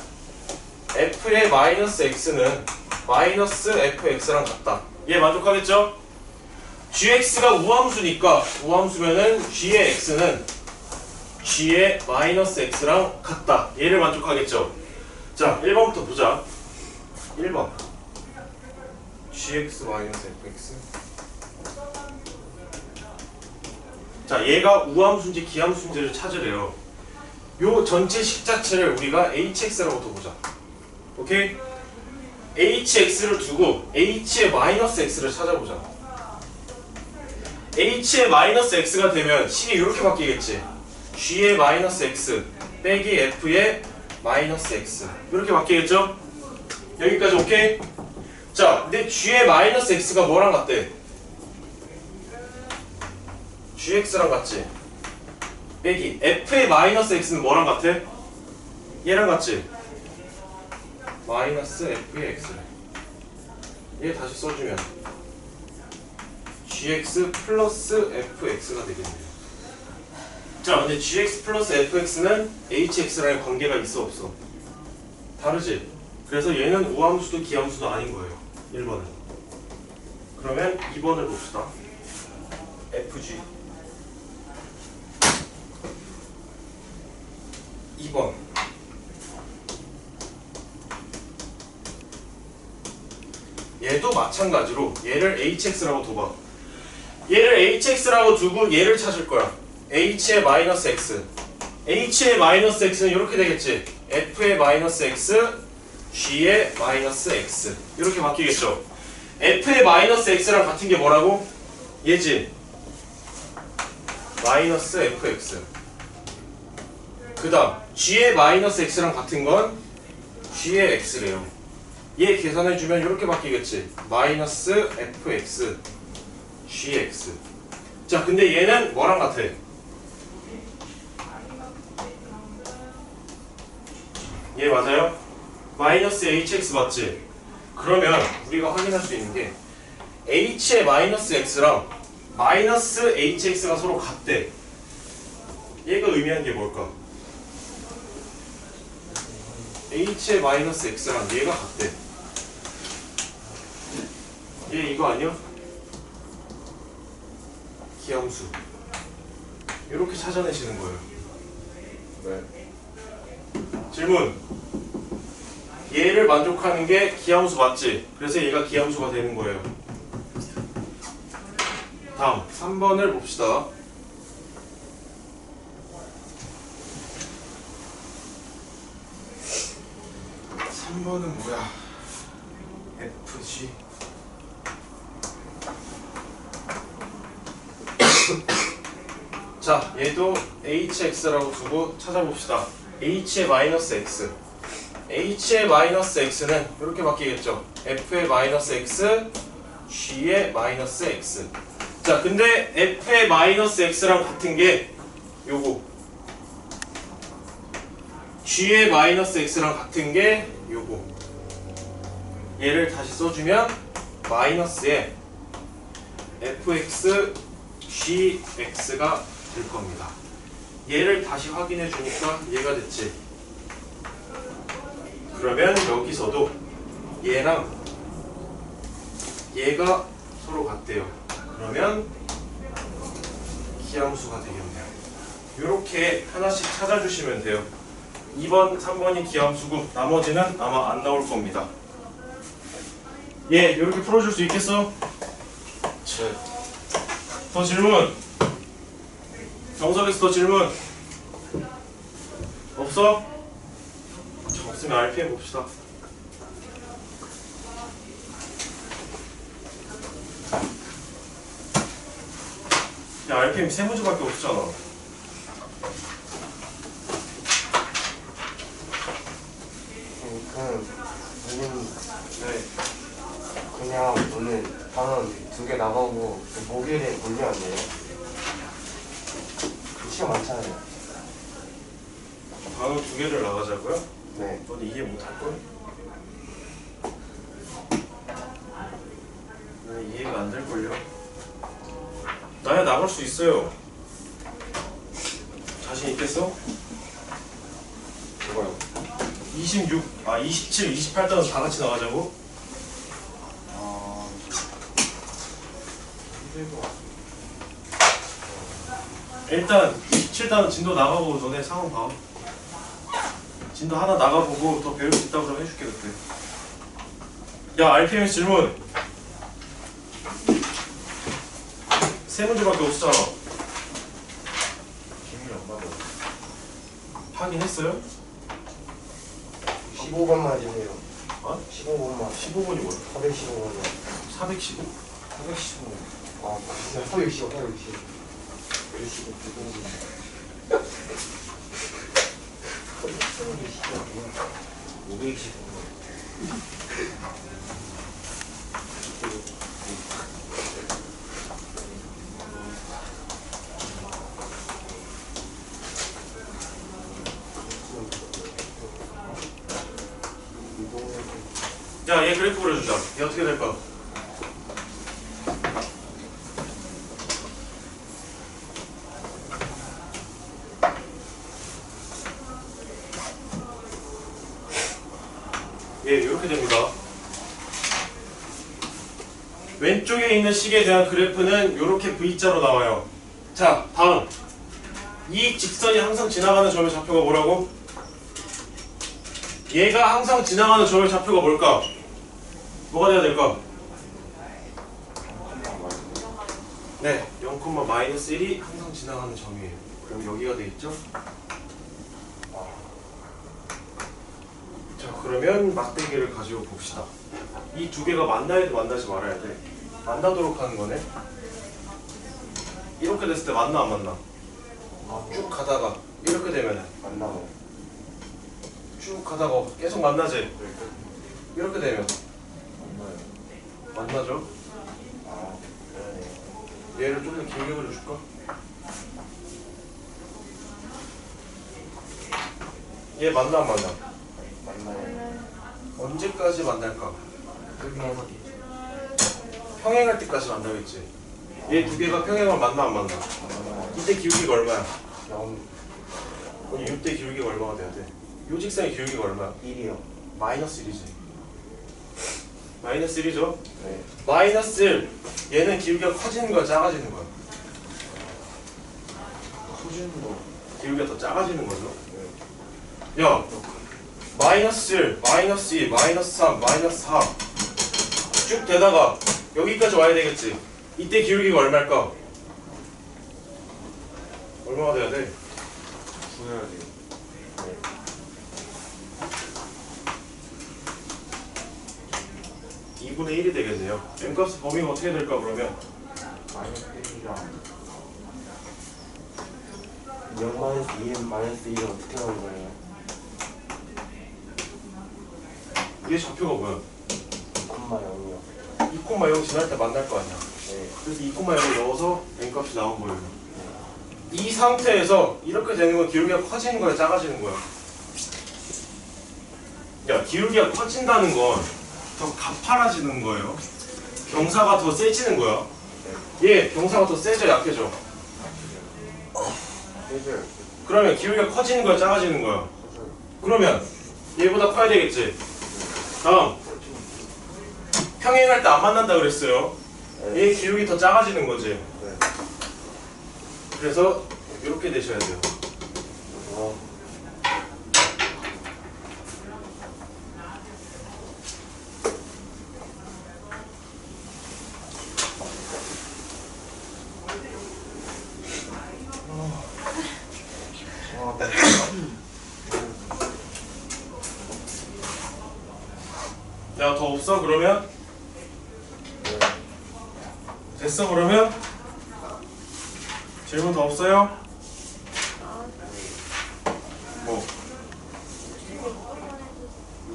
f의 마이너스 x는 마이너스 fx랑 같다. 얘 만족하겠죠? gx가 우함수니까 우함수면은 g의 x는 g의 마이너스 x랑 같다. 얘를 만족하겠죠? 자, 1번부터 보자. 1번 gx 마이너스 fx. 자, 얘가 우함수인지 기함수인지를 찾으래요. 요 전체 식 자체를 우리가 hx라고 둬보자. 오케이? hx를 두고 h의 마이너스 x를 찾아보자. h의 마이너스 x가 되면 식이 이렇게 바뀌겠지. g의 마이너스 x 빼기 f의 마이너스 x 이렇게 바뀌겠죠? 여기까지 오케이? 자, 근데 g의 마이너스 x가 뭐랑 같대? gx랑 같지? 빼기 f의 마이너스 x는 뭐랑 같아? 얘랑 같지? 마이너스 f의 x. 얘 다시 써주면 gx 플러스 fx가 되겠네요. 자, 근데 gx 플러스 fx는 hx라는 관계가 있어 없어? 다르지? 그래서 얘는 우함수도 기함수도 아닌 거예요. 1번은. 그러면 2번을 봅시다. fg 2번 얘도 마찬가지로 얘를 hx라고 둬봐. 얘를 hx라고 두고 얘를 찾을 거야. h의 마이너스 x. h의 마이너스 x는 이렇게 되겠지. f의 마이너스 x, g의 마이너스 x. 이렇게 바뀌겠죠. f의 마이너스 x랑 같은 게 뭐라고? 얘지. 마이너스 fx. 그 다음 g의 마이너스 x랑 같은 건 g의 x래요. 얘 계산해주면 이렇게 바뀌겠지. 마이너스 fx gx. 자, 근데 얘는 뭐랑 같아? 얘 맞아요? 마이너스 hx 맞지? 그러면 우리가 확인할 수 있는 게 h의 마이너스 x랑 마이너스 hx가 서로 같대. 얘가 의미하는 게 뭘까? h의 마이너스 x랑 얘가 같대. 얘 이거 아니야? 기함수. 이렇게 찾아내시는 거예요. 네. 질문. 얘를 만족하는 게 기함수 맞지? 그래서 얘가 기함수가 되는 거예요. 다음 3번을 봅시다. 3번은 뭐야? FG 자, 얘도 hx라고 두고 찾아봅시다. h의 마이너스 x. h의 마이너스 x는 이렇게 바뀌겠죠. f의 마이너스 x, g의 마이너스 x. 자, 근데 f의 마이너스 x랑 같은 게 요거. g의 마이너스 x랑 같은 게 요거. 얘를 다시 써주면 마이너스에 fx, gx가 될 겁니다. 얘를 다시 확인해 주니까 얘가 됐지. 그러면 여기서도 얘랑 얘가 서로 같대요. 그러면 기함수가 되겠네요. 이렇게 하나씩 찾아주시면 돼요. 2번, 3번이 기함수고 나머지는 아마 안 나올 겁니다. 예, 이렇게 풀어줄 수 있겠어? 더 질문? 정석에서 더 질문? 없어? 없으면 RPM 봅시다. 야, RPM 세 문제밖에 없잖아. 그냥 오늘 단원 2개 나가고 목요일에 몰면 안 돼요? 시간 많잖아요. 단어 2개를 나가자고요? 네. 넌 이해 못할걸? 난 이해가 안 될걸요? 나야 나갈 수 있어요. 자신 있겠어? 뭐가요? 26, 27, 28단은 다 같이 나가자고? 힘들 것 같아요. 일단 27단은 진도 나가고 너네 상황 봐. 진도 하나 나가보고 더 배울 수 있다고 좀 해줄게 그때. 야, RPMS 질문. 세 문제밖에 없었잖아. 기분이 안 맞아. 확인했어요? 15번만 주세요. 어? 15번만. 15번이 뭐야? 415번만. 415? 415. 아, 진짜 415, 415. 520. 야, 얘 그래프 그려주자. 얘 어떻게 될까? 예, 이렇게 됩니다. 왼쪽에 있는 식에 대한 그래프는 이렇게 V자로 나와요. 자, 다음. 이 직선이 항상 지나가는 점의 좌표가 뭐라고? 얘가 항상 지나가는 점의 좌표가 뭘까? 뭐가 돼야 될까? 네, 0,-1이 항상 지나가는 점이에요. 그럼 여기가 되겠죠? 자, 그러면 막대기를 가지고 봅시다. 이 두 개가 만나야 돼, 만나지 말아야 돼? 만나도록 하는 거네. 이렇게 됐을 때 만나 안 만나? 쭉 가다가 이렇게 되면 만나고. 쭉 가다가 계속 만나지? 이렇게 되면 만나죠? 아, 그러네. 얘를 좀 더 길게 그려줄까? 얘 만나 안 만나? 만나요. 언제까지 만날까? 끝내서 평행할 때까지 만나겠지. 얘 두 개가 평행하면 만나 안 만나? 이때 기울기가 얼마야? 0, 그럼 이때 기울기가 얼마가 돼야 돼? 요 직선의 기울기가 얼마야? 1이요. 마이너스 1이지. 마이너스 1이죠? 네. 마이너스 1. 얘는 기울기가 커지는 거야, 작아지는 거야? 커지는 거. 기울기가 더 작아지는 거죠. 야, 마이너스 1, 마이너스 2, 마이너스 3, 마이너스 4 쭉 되다가 여기까지 와야 되겠지. 이때 기울기가 얼마일까? 얼마가 돼야 돼? 구해야 돼요. 네. 2분의 1이 되겠네요. n값의 범위가 어떻게 될까 그러면? 마이너스 1이랑 0-2은 어떻게 하는 거예요? 얘 좌표가 뭐야? 0,0이요. 2,0 지날 때 만날 거 아니야. 네. 그래서 2,0을 넣어서 n값이 나온 거예요. 이 상태에서 이렇게 되는 건 기울기가 커지는 거야, 작아지는 거야? 야, 기울기가 커진다는 건 더 가파라지는 거예요. 경사가 더 세지는 거야. 얘 경사가 더 세져, 약해져? 세져요. 그러면 기울기가 커지는 거야, 작아지는 거야? 그러면 얘보다 커야 되겠지. 다음, 평행할 때 안 만난다 그랬어요. 얘 기울기 더 작아지는 거지. 네. 그래서 이렇게 되셔야 돼요. 야, 더 없어 그러면? 됐어 그러면? 질문 더 없어요? 뭐?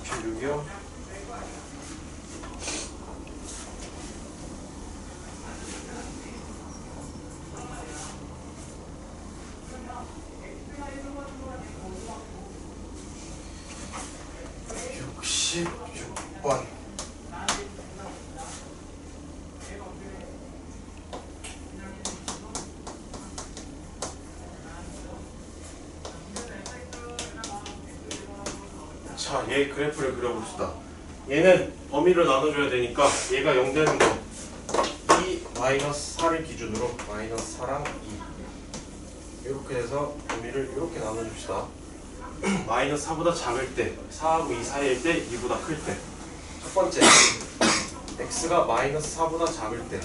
66이요? (66번) 자, 얘 그래프를 그려봅시다. 얘는 범위를 나눠줘야 되니까 얘가 0 되는 거 2, 마이너스 4를 기준으로 마이너스 4랑 2 이렇게 해서 범위를 이렇게 나눠줍시다. 마이너스 4보다 작을 때 4하고 2 사이일 때 2보다 클 때 첫 번째 x가 마이너스 4보다 작을 때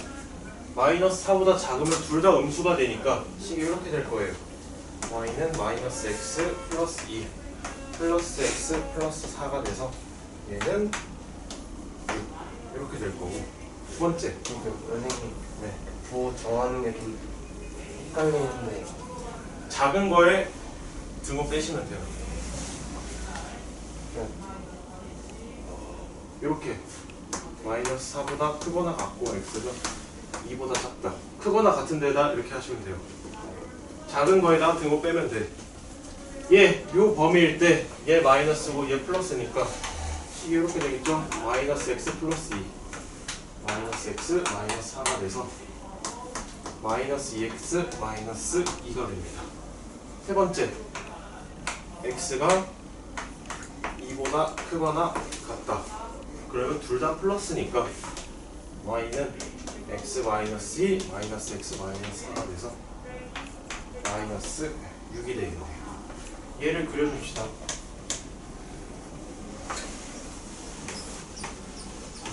마이너스 4보다 작으면 둘 다 음수가 되니까 식이 이렇게 될 거예요. y는 마이너스 x 플러스 2 플러스 x 플러스 4가 돼서 얘는 6 이렇게 될 거고 두 번째 선생님, 네. 부 정하는 게 좀 헷갈리는데. 작은 거에 등호 빼시면 돼요. 이렇게 마이너스 4보다 크거나 같고 x가 2보다 작다 크거나 같은 데다 이렇게 하시면 돼요. 작은 거에다 등호 빼면 돼. 얘 요 범위일 때 얘 마이너스고 얘 플러스니까 식이 이렇게 되겠죠? 마이너스 x 플러스 2 마이너스 x 마이너스 4가 돼서 마이너스 2x 마이너스 2가 됩니다. 세 번째 x가 2보다 크거나 같다. 그러면 둘 다 플러스니까 y는 x 마이너스 2 마이너스 x 마이너스 4가 돼서 마이너스 6이 되겠네요. 얘를 그려줍시다.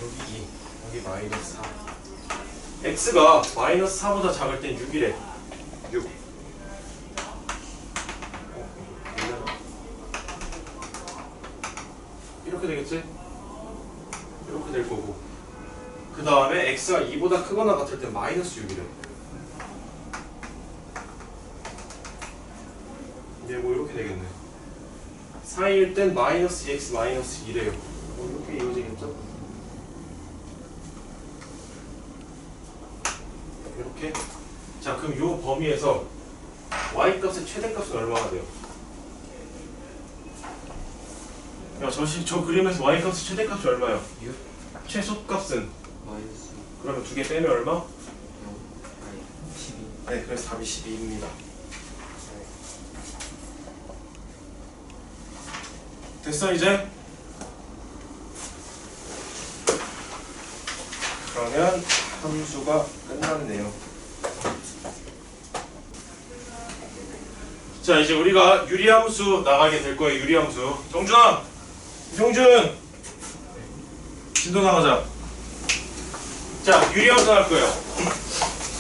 여기 2, 여기 마이너스 4. x가 마이너스 4보다 작을 땐 6이래. 6. 이렇게 되겠지? 이렇게 될 거고. 그 다음에 x가 2보다 크거나 같을 땐 마이너스 6이래. 이제 뭐 이렇게 되겠네. 4일 땐 마이너스 2x 마이너스 2래요. 이렇게 이어지겠죠? 이렇게. 자, 그럼 요 범위에서 y 값의 최대값은 얼마가 돼요? 야, 저 그림에서 y 값의 최대값이 얼마예요? 6 최소값은? 마이너스 그러면 두 개 빼면 얼마? 0 아니 12 네, 그래서 답이 12입니다. 됐어 이제? 그러면 함수가 끝났네요. 자, 이제 우리가 유리함수 나가게 될 거예요. 유리함수. 정준아! 정준! 진도 나가자. 자, 유리함수 나갈 거예요.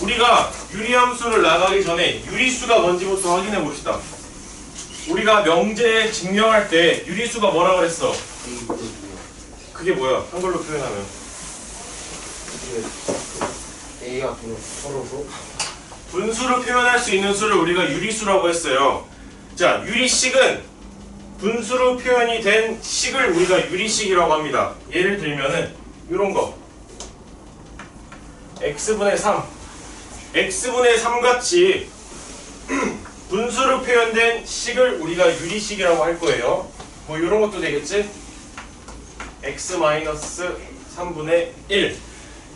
우리가 유리함수를 나가기 전에 유리수가 뭔지부터 확인해 봅시다. 우리가 명제에 증명할 때 유리수가 뭐라 그랬어? 그게 뭐야? 한글로 표현하면 A가 서로로 분수로 표현할 수 있는 수를 우리가 유리수라고 했어요. 자, 유리식은 분수로 표현이 된 식을 우리가 유리식이라고 합니다. 예를 들면은 이런 거 x분의 3 x분의 3 같이 분수로 표현된 식을 우리가 유리식이라고 할 거예요. 뭐 이런 것도 되겠지? x-3분의 1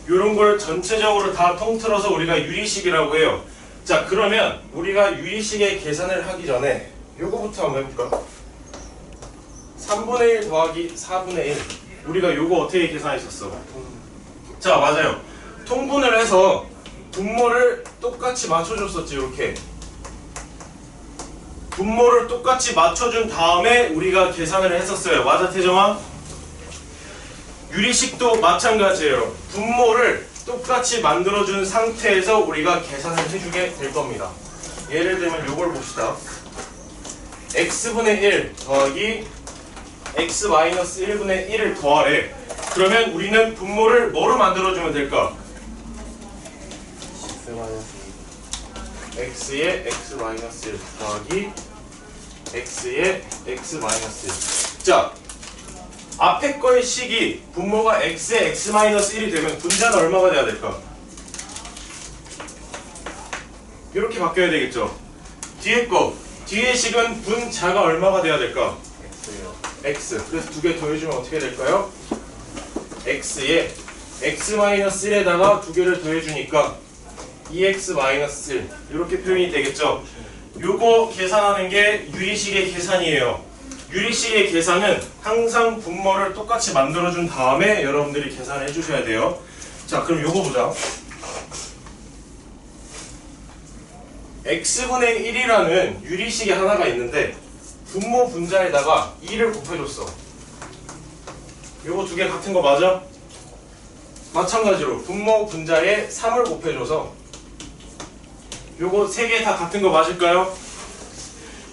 이런 걸 전체적으로 다 통틀어서 우리가 유리식이라고 해요. 자, 그러면 우리가 유리식의 계산을 하기 전에 요거부터 한번 해볼까? 3분의 1 더하기 4분의 1 우리가 요거 어떻게 계산했었어? 자, 맞아요. 통분을 해서 분모를 똑같이 맞춰줬었지. 이렇게 분모를 똑같이 맞춰준 다음에 우리가 계산을 했었어요. 맞아, 태정아? 유리식도 마찬가지예요. 분모를 똑같이 만들어준 상태에서 우리가 계산을 해주게 될 겁니다. 예를 들면 요걸 봅시다. x분의 1 더하기 x-1분의 1을 더하래. 그러면 우리는 분모를 뭐로 만들어주면 될까? x의 x-1 더하기 x의 x-1. 자, 앞에 거의 식이 분모가 x의 x-1이 되면 분자는 얼마가 돼야 될까? 이렇게 바뀌어야 되겠죠. 뒤의 식은 분자가 얼마가 돼야 될까? x. 그래서 두 개 더해주면 어떻게 될까요? x에 x-1에다가 두 개를 더해주니까 2x-1 이렇게 표현이 되겠죠. 요거 계산하는 게 유리식의 계산이에요. 유리식의 계산은 항상 분모를 똑같이 만들어준 다음에 여러분들이 계산을 해주셔야 돼요. 자, 그럼 요거 보자. x분의 1이라는 유리식이 하나가 있는데 분모 분자에다가 2를 곱해줬어. 요거 두 개 같은 거 맞아? 마찬가지로 분모 분자에 3을 곱해줘서 요거 세 개 다 같은 거 맞을까요?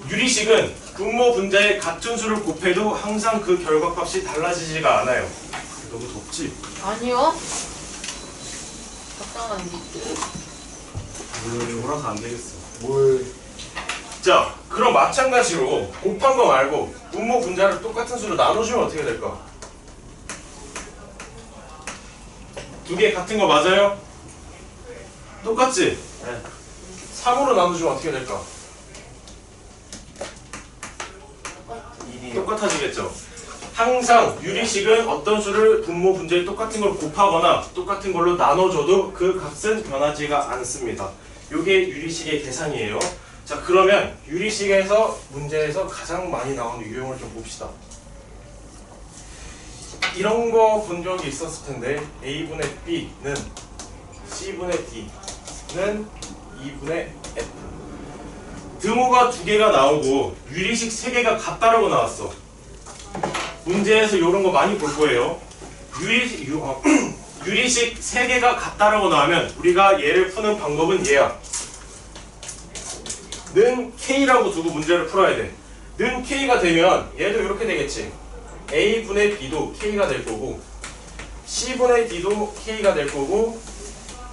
유리식은 분모 분자에 같은 수를 곱해도 항상 그 결과값이 달라지지가 않아요. 너무 덥지? 아니요. 적당한 졸아서 안 되겠어. 뭘 자, 그럼 마찬가지로 곱한 거 말고 분모 분자를 똑같은 수로 나눠주면 어떻게 될까? 두 개 같은 거 맞아요? 똑같지? 네. 3으로 나눠주면 어떻게 될까? 똑같아지겠죠? 항상 유리식은 어떤 수를 분모 분자에 똑같은 걸 곱하거나 똑같은 걸로 나눠줘도 그 값은 변하지가 않습니다. 요게 유리식의 계산이에요. 자, 그러면 유리식에서 문제에서 가장 많이 나오는 유형을 좀 봅시다. 이런 거 본 적이 있었을 텐데 A분의 B는 C분의 D는 2분의 F. 등호가 2개가 나오고 유리식 3개가 같다라고 나왔어. 문제에서 이런 거 많이 볼 거예요. 유리식 3개가 같다라고 나오면 우리가 얘를 푸는 방법은 얘야. 는 K라고 두고 문제를 풀어야 돼. 는 K가 되면 얘도 이렇게 되겠지. A분의 B도 K가 될 거고 C분의 D도 K가 될 거고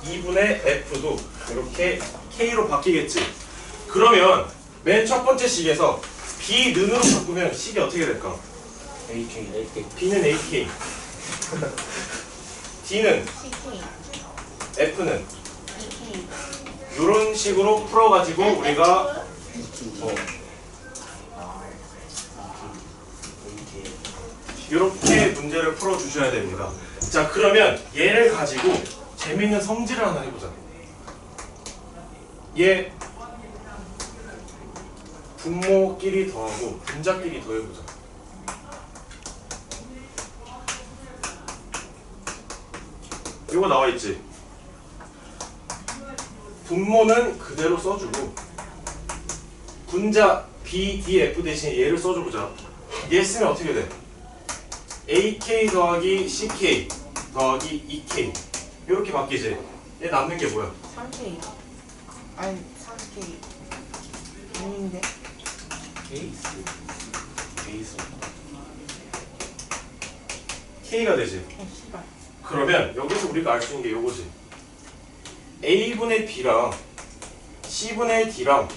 2분의 F도 이렇게 K로 바뀌겠지. 그러면 맨 첫 번째 식에서 B는으로 바꾸면 식이 어떻게 될까? AK. B는 AK D는 CK, F는 EK. 이런 식으로 풀어가지고 우리가 이렇게 문제를 풀어주셔야 됩니다. 자, 그러면 얘를 가지고 재밌는 성질을 하나 해보자. 얘 분모끼리 더하고 분자끼리 더해보자. 이거 나와있지? 분모는 그대로 써주고 분자 B, D, F 대신 얘를 써줘보자. 얘 쓰면 어떻게 돼? AK 더하기 CK 더하기 EK 이렇게 바뀌지? 얘 남는 게 뭐야? 3K. 아니, 3K. 아닌데? K가 되지? 씨발. 그러면 여기서 우리가 알 수 있는 게 요거지. A분의 B랑 C분의 D랑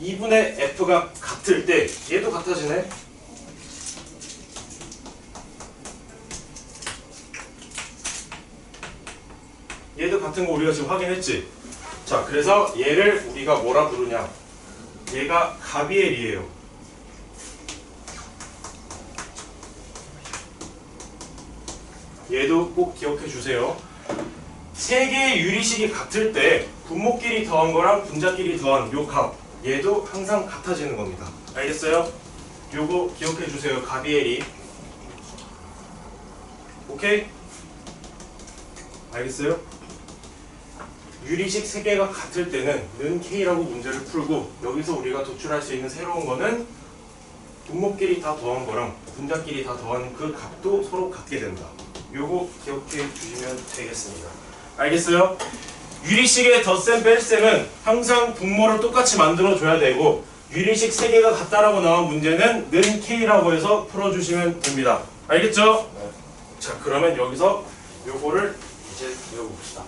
2분의 F가 같을 때 얘도 같아지네? 얘도 같은 거 우리가 지금 확인했지? 자, 그래서 얘를 우리가 뭐라 부르냐? 얘가 가비엘이에요. 얘도 꼭 기억해 주세요. 3개의 유리식이 같을 때 분모끼리 더한 거랑 분자끼리 더한 요 값, 얘도 항상 같아지는 겁니다. 알겠어요? 요거 기억해 주세요. 가비엘이. 오케이? 알겠어요? 유리식 3개가 같을 때는 는 K라고 문제를 풀고 여기서 우리가 도출할 수 있는 새로운 거는 분모끼리 다 더한 거랑 분자끼리 다 더한 그 값도 서로 같게 된다. 요거 기억해 주시면 되겠습니다. 알겠어요? 유리식의 덧셈 뺄셈은 항상 분모를 똑같이 만들어 줘야 되고 유리식 3개가 같다라고 나온 문제는 는 K라고 해서 풀어주시면 됩니다. 알겠죠? 네. 자, 그러면 여기서 요거를 이제 배워봅시다.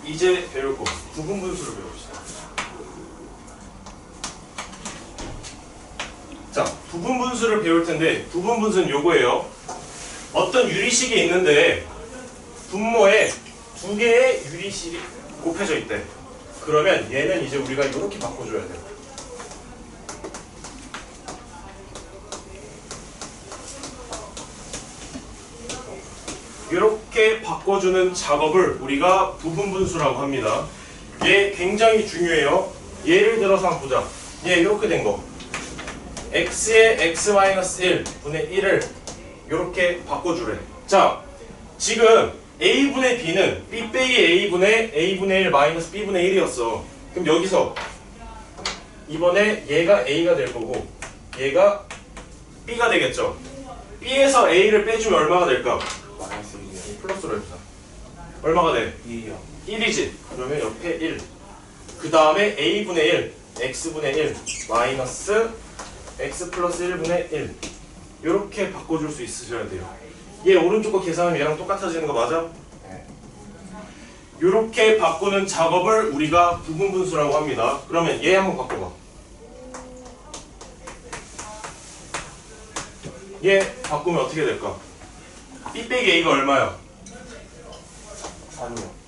이제 배울 거 부분분수를 배웁시다. 자, 부분분수를 배울 텐데 부분분수는 요거예요. 어떤 유리식이 있는데 분모에 2개의 유리식이 곱해져 있대. 그러면 얘는 이제 우리가 이렇게 바꿔줘야 돼요. 이렇게 바꿔주는 작업을 우리가 부분분수라고 합니다. 얘 굉장히 중요해요. 예를 들어서 한번 보자. 얘 이렇게 된 거. x의 x-1 분의 1을 이렇게 바꿔주래. 자, 지금 a분의 b는 b 빼기 a분의 1 마이너스 b분의 1이었어. 그럼 여기서 이번에 얘가 a가 될 거고 얘가 b가 되겠죠. b에서 a를 빼주면 얼마가 될까? 플러스로 해보자. 얼마가 돼? 2요. 1이지. 그러면 옆에 1. 그 다음에 a분의 1, x분의 1, 마이너스 x 플러스 1분의 1. 이렇게 바꿔줄 수 있으셔야 돼요. 얘 오른쪽 거 계산하면 얘랑 똑같아지는 거 맞아? 네. 이렇게 바꾸는 작업을 우리가 부분분수라고 합니다. 그러면 얘 한번 바꿔봐. 얘 바꾸면 어떻게 될까? b 빼기 a가 얼마야? 3요.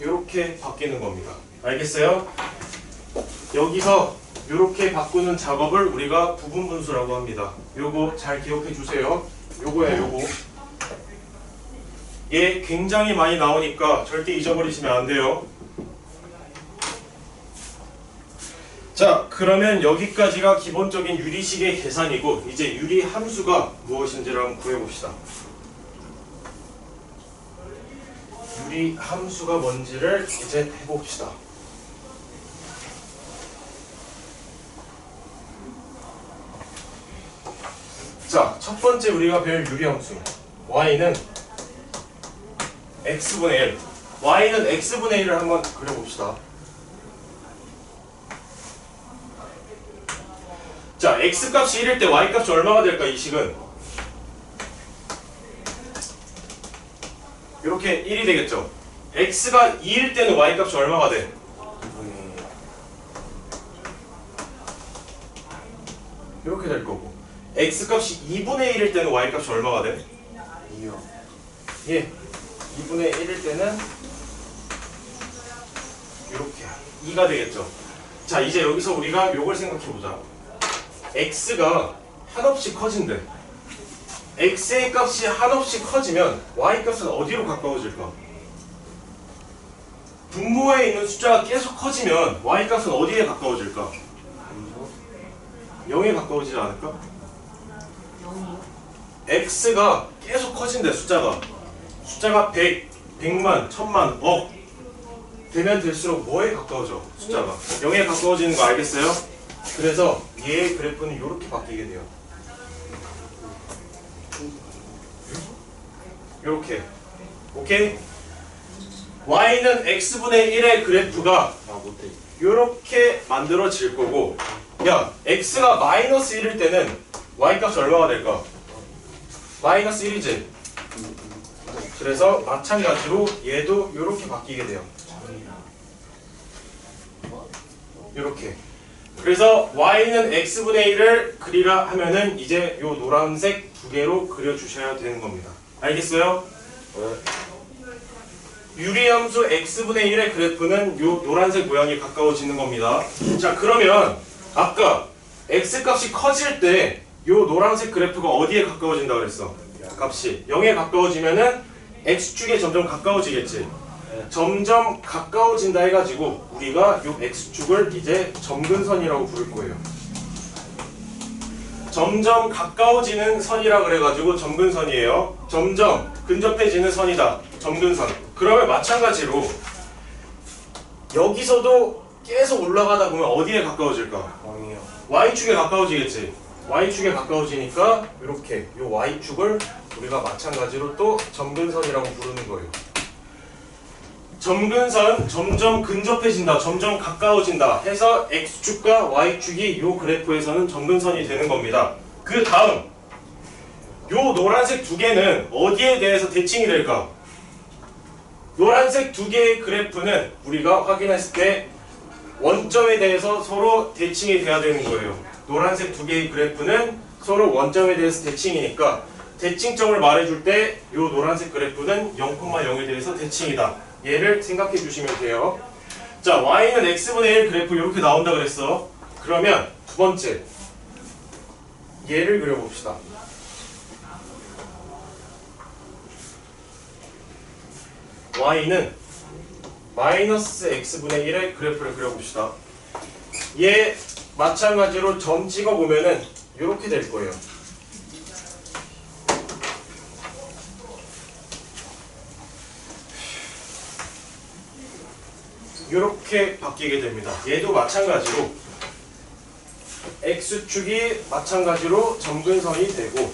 이렇게 바뀌는 겁니다. 알겠어요? 여기서 이렇게 바꾸는 작업을 우리가 부분분수라고 합니다. 요거 잘 기억해 주세요. 요거야 요거. 얘 굉장히 많이 나오니까 절대 잊어버리시면 안 돼요. 자, 그러면 여기까지가 기본적인 유리식의 계산이고 이제 유리 함수가 무엇인지를 한번 구해봅시다. 유리 함수가 뭔지를 이제 해봅시다. 자, 첫 번째 우리가 배울 유리 함수. y는 x분의 1. y는 x분의 1을 한번 그려봅시다. 자, x값이 1일 때 y값이 얼마가 될까, 이 식은? 이렇게 1이 되겠죠. x가 2일 때는 y값이 얼마가 돼? 이렇게 될 거고, x값이 2분의 1일 때는 y값이 얼마가 돼? 2요. 예, 2분의 1일 때는 이렇게 2가 되겠죠. 자, 이제 여기서 우리가 요걸 생각해보자. x가 한없이 커진대. x의 값이 한없이 커지면 y 값은 어디로 가까워질까? 분모에 있는 숫자가 계속 커지면 y 값은 어디에 가까워질까? 0에 가까워지지 않을까? 0이요? x가 계속 커진대. 숫자가 100, 100만, 1000만, 억 되면 될수록 뭐에 가까워져? 숫자가 0에 가까워지는 거 알겠어요? 그래서 얘의 그래프는 이렇게 바뀌게 돼요. 이렇게. 오케이? y는 x분의 1의 그래프가 이렇게 만들어질 거고, 야, x가 마이너스 1일 때는 y 값이 얼마가 될까? 마이너스 1이지. 그래서 마찬가지로 얘도 이렇게 바뀌게 돼요. 이렇게. 그래서 y는 x분의 1을 그리라 하면은 이제 요 노란색 두 개로 그려주셔야 되는 겁니다. 알겠어요? 유리함수 x분의 1의 그래프는 요 노란색 모양이 가까워지는 겁니다. 자, 그러면 아까 x값이 커질 때 요 노란색 그래프가 어디에 가까워진다 그랬어? 값이 0에 가까워지면은 x축에 점점 가까워지겠지. 점점 가까워진다 해가지고 우리가 요 x축을 이제 점근선이라고 부를 거예요. 점점 가까워지는 선이라 그래가지고 점근선이에요. 점점 근접해지는 선이다. 점근선. 그러면 마찬가지로 여기서도 계속 올라가다 보면 어디에 가까워질까? y축에 가까워지겠지. y축에 가까워지니까 이렇게 요 y축을 우리가 마찬가지로 또 점근선이라고 부르는 거예요. 점근선 점점 근접해진다, 점점 가까워진다 해서 x축과 y축이 요 그래프에서는 점근선이 되는 겁니다. 그 다음 요 노란색 두 개는 어디에 대해서 대칭이 될까? 노란색 두 개의 그래프는 우리가 확인했을 때 원점에 대해서 서로 대칭이 돼야 되는 거예요. 노란색 두 개의 그래프는 서로 원점에 대해서 대칭이니까 대칭점을 말해줄 때 요 노란색 그래프는 0,0에 대해서 대칭이다. 얘를 생각해 주시면 돼요. 자, y는 x분의 1 그래프 이렇게 나온다 그랬어. 그러면 두 번째 얘를 그려봅시다. y는 마이너스 x분의 1의 그래프를 그려봅시다. 얘 마찬가지로 점 찍어보면은 이렇게 될 거예요. 이렇게 바뀌게 됩니다. 얘도 마찬가지로 x축이 마찬가지로 점근선이 되고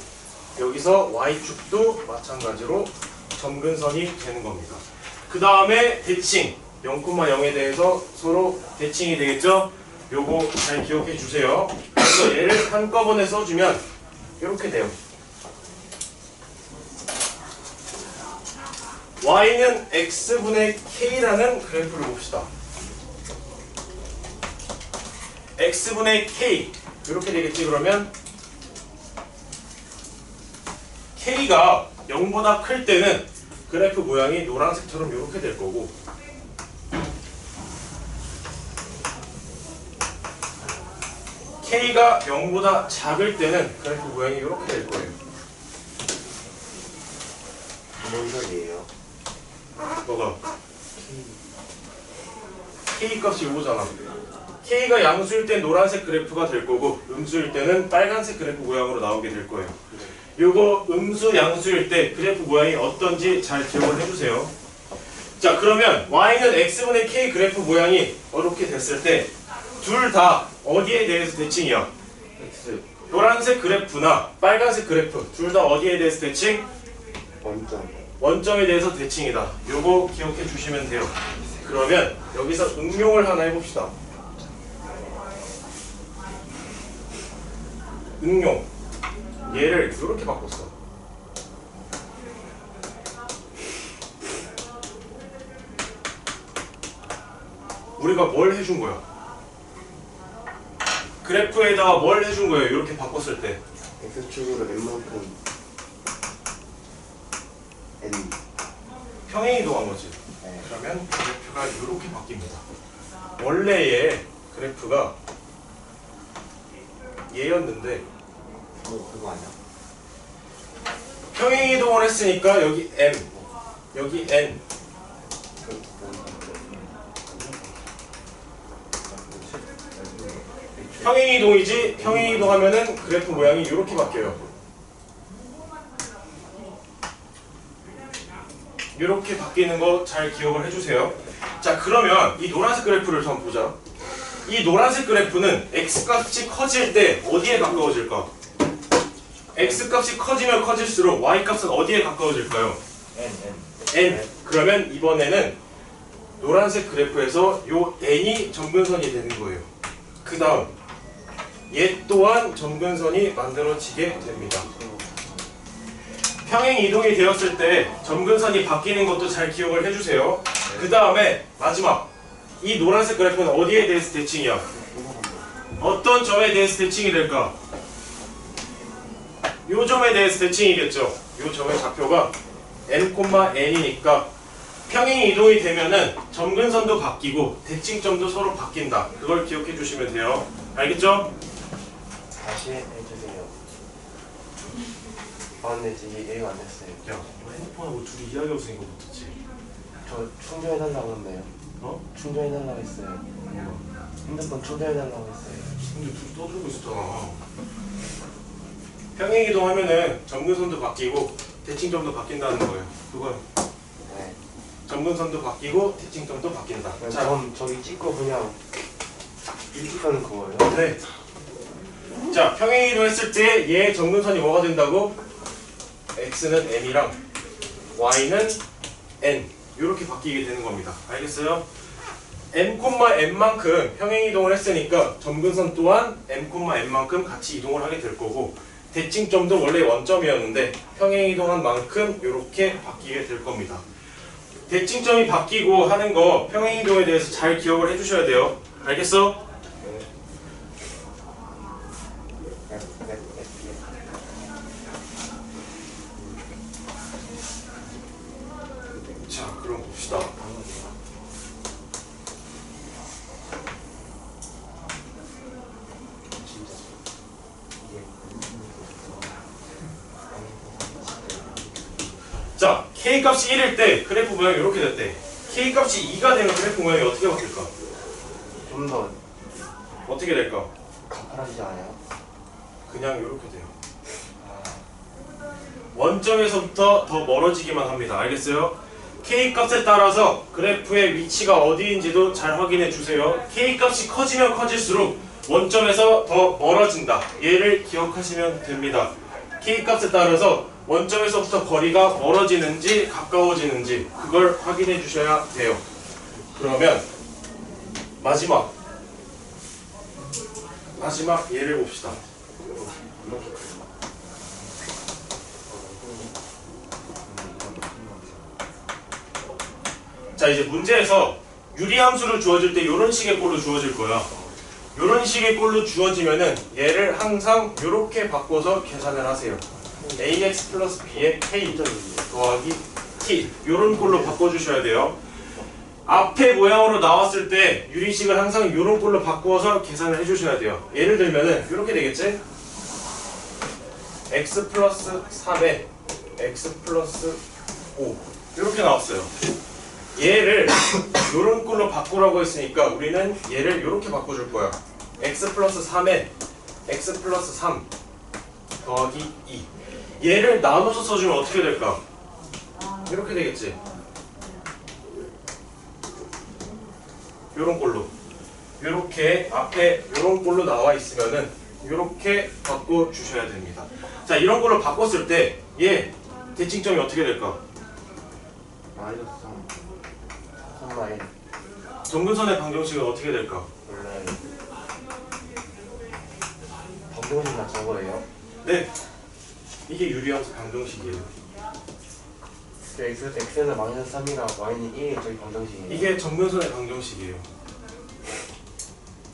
여기서 y축도 마찬가지로 점근선이 되는 겁니다. 그 다음에 대칭 0,0에 대해서 서로 대칭이 되겠죠? 요거 잘 기억해 주세요. 그래서 얘를 한꺼번에 써주면 이렇게 돼요. y는 x분의 k라는 그래프를 봅시다. x분의 k 이렇게 되겠지. 그러면 k가 0보다 클 때는 그래프 모양이 노란색처럼 이렇게 될 거고 k가 0보다 작을 때는 그래프 모양이 이렇게 될 거예요. 뭔 소리예요? 뭐가? k 값이 이거잖아. k가 양수일 땐 노란색 그래프가 될 거고 음수일 때는 빨간색 그래프 모양으로 나오게 될 거예요. 요거 음수 양수일 때 그래프 모양이 어떤지 잘 기억을 해주세요. 자, 그러면 y는 x분의 k 그래프 모양이 이렇게 됐을 때 둘 다 어디에 대해서 대칭이야? X 노란색 그래프나 빨간색 그래프 둘 다 어디에 대해서 대칭? 원점. 원점에 대해서 대칭이다. 요거 기억해 주시면 돼요. 그러면 여기서 응용을 하나 해봅시다. 응용. 얘를 이렇게 바꿨어. 우리가 뭘 해준 거야? 그래프에다가 뭘 해준 거예요? 이렇게 바꿨을 때. X축으로 n만큼 n. 평행이동한 거지. 네. 그러면 그래프가 이렇게 바뀝니다. 원래의 그래프가 얘였는데 그거 아니야? 평행이동을 했으니까 여기 m, 여기 n. 평행이동이지. 평행이동하면은 그래프 모양이 이렇게 바뀌어요. 이렇게 바뀌는 거 잘 기억을 해주세요. 자, 그러면 이 노란색 그래프를 좀 한번 보자. 이 노란색 그래프는 x값이 커질 때 어디에 가까워질까? x값이 커지면 커질수록 y값은 어디에 가까워질까요? n. 그러면 이번에는 노란색 그래프에서 요 n이 점근선이 되는 거예요. 그 다음 얘 또한 점근선이 만들어지게 됩니다. 평행 이동이 되었을 때 점근선이 바뀌는 것도 잘 기억을 해주세요. 그 다음에 마지막 이 노란색 그래프는 어디에 대해서 대칭이야? 어떤 점에 대해서 대칭이 될까? 요 점에 대해서 대칭이겠죠. 요 점의 좌표가 n,n이니까 평행 이동이 되면은 점근선도 바뀌고 대칭점도 서로 바뀐다. 그걸 기억해 주시면 돼요. 알겠죠? 다시 해주세요. 아 근데 지금 이해가 안 됐어요. 야, 너 핸드폰하고 둘이 이야기하고 있으니까 못 듣지? 저 충전해달라고 했네요. 어? 충전해달라고 했어요. 핸드폰 충전해달라고 했어요. 근데 둘이 떠들고 있었잖아. 평행 이동하면은 점근선도 바뀌고 대칭점도 바뀐다는 거예요. 그건 네. 점근선도 바뀌고 대칭점도 바뀐다. 그럼 자, 전 저기 찍고 그냥 일찍 하는 그거예요. 네. 자, 평행 이동했을 때 얘 점근선이 뭐가 된다고? x는 m이랑 y는 n 이렇게 바뀌게 되는 겁니다. 알겠어요? m,n만큼 평행 이동을 했으니까 점근선 또한 m,n만큼 같이 이동을 하게 될 거고 대칭점도 원래 원점이었는데 평행 이동한 만큼 이렇게 바뀌게 될 겁니다. 대칭점이 바뀌고 하는 거 평행 이동에 대해서 잘 기억을 해주셔야 돼요. 알겠어? 자, 그럼 봅시다. 자, K값이 1일 때 그래프 모양이 이렇게 됐대. K값이 2가 되면 그래프 모양이 어떻게 바뀔까? 좀 더 어떻게 될까? 가파라지지 않아요? 그냥 이렇게 돼요. 원점에서부터 더 멀어지기만 합니다. 알겠어요? K값에 따라서 그래프의 위치가 어디인지도 잘 확인해 주세요. K값이 커지면 커질수록 원점에서 더 멀어진다. 얘를 기억하시면 됩니다. K값에 따라서 원점에서부터 거리가 멀어지는지 가까워지는지 그걸 확인해 주셔야 돼요. 그러면 마지막 예를 봅시다. 자, 이제 문제에서 유리함수를 주어질 때 이런 식의 꼴로 주어질 거야. 이런 식의 꼴로 주어지면은 얘를 항상 이렇게 바꿔서 계산을 하세요. ax 플러스 b의 k 더하기 t 이런 꼴로 바꿔주셔야 돼요. 앞에 모양으로 나왔을 때 유리식을 항상 이런 꼴로 바꾸어서 계산을 해주셔야 돼요. 예를 들면은 이렇게 되겠지? x 플러스 3에 x 플러스 5 이렇게 나왔어요. 얘를 이런 꼴로 바꾸라고 했으니까 우리는 얘를 이렇게 바꿔줄 거야. x 플러스 3에 x 플러스 3 더하기 2 얘를 나눠서 써주면 어떻게 될까? 이렇게 되겠지? 요런 꼴로 요렇게 앞에 요런 꼴로 나와 있으면은 요렇게 바꿔 주셔야 됩니다. 자, 이런 걸로 바꿨을 때 얘 대칭점이 어떻게 될까? 마이너스 3 3마일 정근선의 방정식은 어떻게 될까? 원래 방정식이나 저거예요? 네, 이게 유리함수 방정식이에요. x는 마이너스 3이랑 y는 1이 저희 방정식이에요. 이게 정근선의 방정식이에요.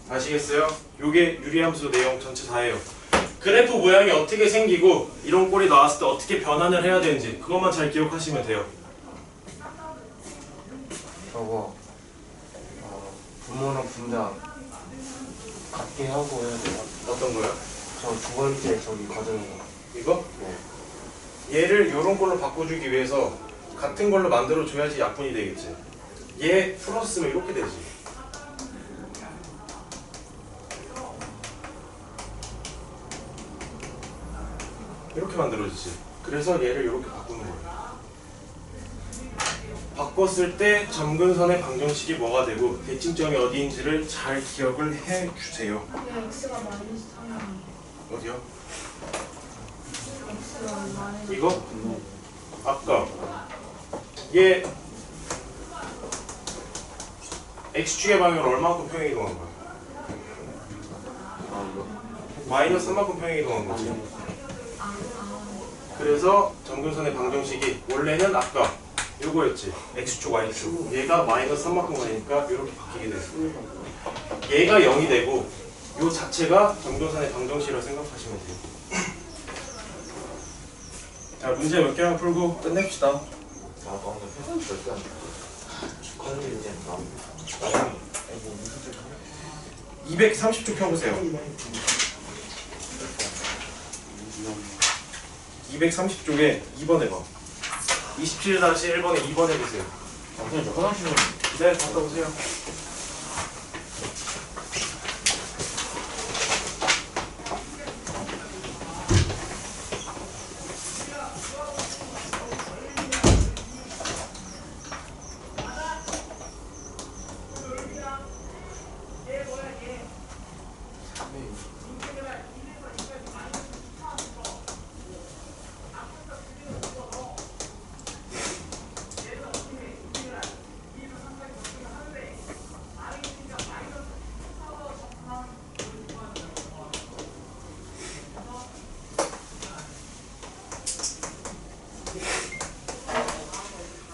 아시겠어요? 요게 유리함수 내용 전체 다예요. 그래프 모양이 어떻게 생기고 이런 꼴이 나왔을 때 어떻게 변환을 해야 되는지 그것만 잘 기억하시면 돼요. 저거 분모랑 분자 같게 하고 해야 돼요. 어떤 거요? 저 두 번째 저기 과정이에요. 이거? 네. 얘를 요런 걸로 바꿔주기 위해서 같은 걸로 만들어 줘야지 약분이 되겠지. 얘 풀었으면 이렇게 되지. 이렇게 만들어지지. 그래서 얘를 이렇게 바꾸는 거예요. 바꿨을 때 점근선의 방정식이 뭐가 되고 대칭점이 어디인지를 잘 기억을 해 주세요. 왜 x가 마이너스 3이에요? 어디요? x가 마이너스 이거? 아까 얘 x축의 방향으로 얼마만큼 평행 이동한 거야? 마이너스 3만큼 평행 이동한 거지. 그래서 점근선의 방정식이 원래는 아까 요거였지. x축, y축. 얘가 마이너스 3만큼 가니까 이렇게 바뀌게 됐어. 얘가 0이 되고 요 자체가 점근선의 방정식이라고 생각하시면 돼요. 자, 문제 몇 개만 풀고 끝냅시다. 아, 오늘 패스 절대 안 돼. 축하드리는 이제 나. 230쪽 펴보세요. 230쪽에 2번 해봐. 27-1번에 2번 해보세요. 선생님, 저 화장실 좀. 네, 갔다 오세요.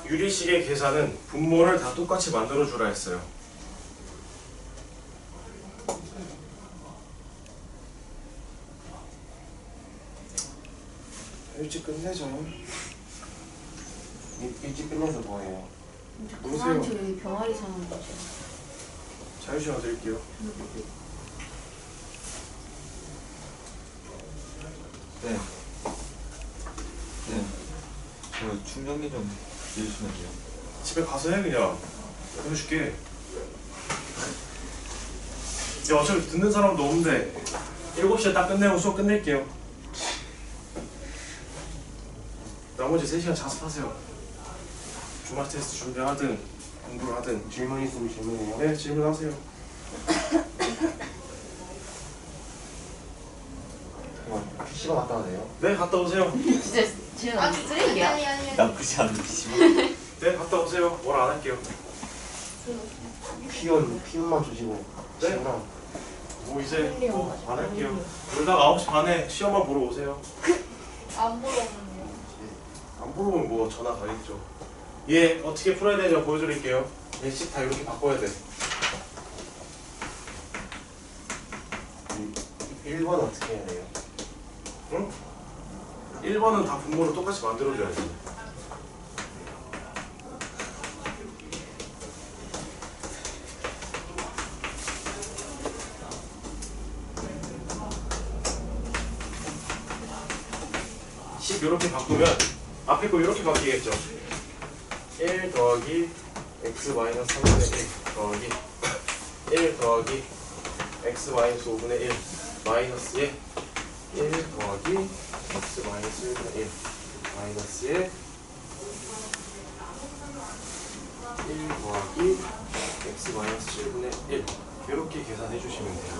유리식의 계산은 분모를 다 똑같이 만들어주라 했어요. 일찍 끝내죠. 일찍 끝내서 뭐해요? 보세요. 여기 병아리 사는 거죠. 자유시간 드릴게요. 네. 네. 저 충전기 좀 해주시면 돼요. 집에 가서 해 그냥. 해줄게. 이제 어차피 듣는 사람도 없는데 7시에 딱 끝내고 수업 끝낼게요. 나머지 3시간 자습하세요. 주말 테스트 준비하든 공부를 하든. 질문 있으면 질문해요. 네, 질문하세요. PC방 갔다 와도 돼요? 네, 갔다 오세요. 진짜 쟤는 완전 쓰레기야. 아니. 나쁘지 않은 PC방. 네, 갔다 오세요. 뭘 안 할게요. 피원만 주시고 네. 시원한 뭐 이제 안 할게요. 놀다가 9시 반에 시험만 보러 오세요. 안 보러 오는데요. 안 보러 오면 뭐 전화 가겠죠. 얘 어떻게 풀어야 되는지 보여드릴게요. 얘씩 다 이렇게 바꿔야 돼. 1번 어떻게 해야 돼요? 응? 1번은 다 분모를 똑같이 만들어줘야지. 이렇게 바꾸면 앞에 거 이렇게 바뀌겠죠. 1 더하기 x 마이너스 3분의 1 더하기 1 더하기 x 마이너스 5분의 1 마이너스에 1 더하기 x 마이너스 1분의 1 마이너스에 1 더하기 x 마이너스 7분의 1 이렇게 계산해 주시면 돼요.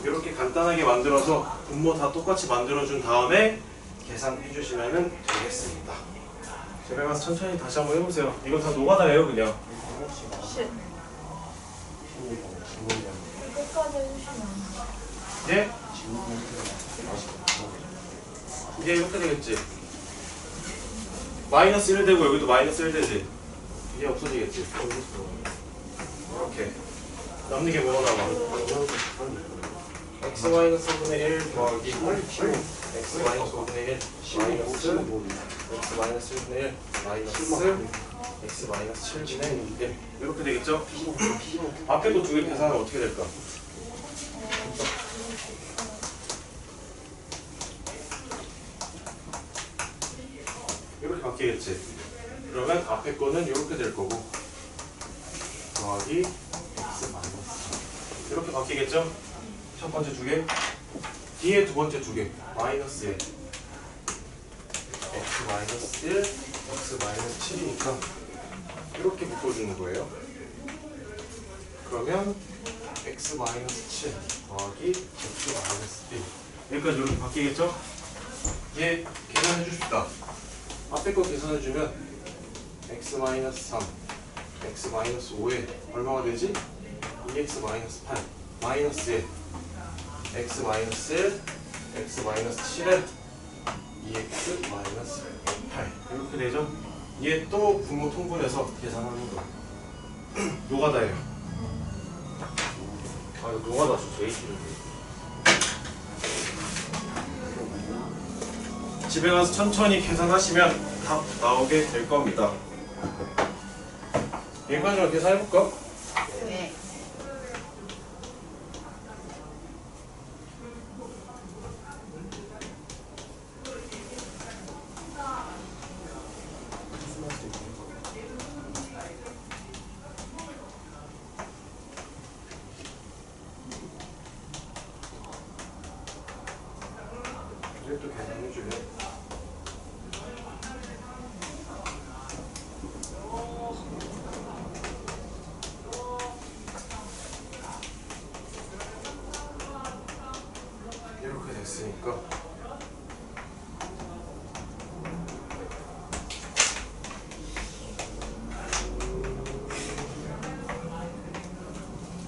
이렇게 간단하게 만들어서 분모 다 똑같이 만들어준 다음에 계산해 주시면 되겠습니다. 집에 가서 천천히 다시 한번 해보세요. 이건 다 노가다예요 그냥. 쉣. 끝까지 해주시면 안 돼요? 예? 이게 이렇게 되겠지. 마이너스 1 되고 여기도 마이너스 1 되지. 이게 없어지겠지. 이렇게 남는 게 뭐가 남아? x 마이너스 4분의 1 더하기 x 마이너스 5분의 1 마이너스 x 마이너스 1분의 1 마이너스 x 마이너스 7분의 1 이렇게 되겠죠? 앞에 거 두 개 계산하면 어떻게 될까? 이렇게 바뀌겠지. 그러면 앞에 거는 이렇게 될 거고 더하기 x 마이너스 이렇게 바뀌겠죠? 첫 번째 두 개, 뒤에 두 번째 두 개, 마이너스 1 x 마이너스 1, x 마이너스 7이니까 이렇게 묶어주는 거예요. 그러면 x 마이너스 7 더하기 x 마이너스 1 여기까지 이렇게 바뀌겠죠? 얘 계산해 주십시다. 앞에 거 계산해 주면 x 마이너스 3, x 마이너스 5에 얼마가 되지? 2x 마이너스 8 마이너스 1 x 마이너스 1, x 마이너스 7에 2x 마이너스 8 이렇게 되죠? 얘 또 분모 통분해서 계산하는 거. 노가다예요. 아 이거 노가다 제일 싫은데. 집에 가서 천천히 계산하시면 답 나오게 될 겁니다. 여기까지만 계산해볼까? 네. 이것도 계산해주면 이렇게 됐으니까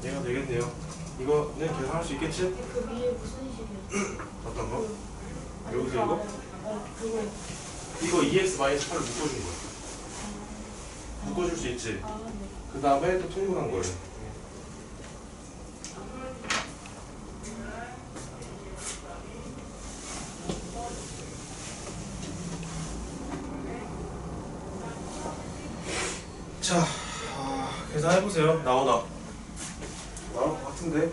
얘가 되겠네요. 이거는 계산할 수 있겠지? 그 위에 무슨 식이에요? 어떤 거? 여기서 이거? 그거. 이거 2x 마이너스 8을 묶어준 거야. 묶어줄 수 있지? 아, 네. 그 다음에 또 통분한 거예요. 자, 계산해보세요. 나오나? 나올 것 같은데?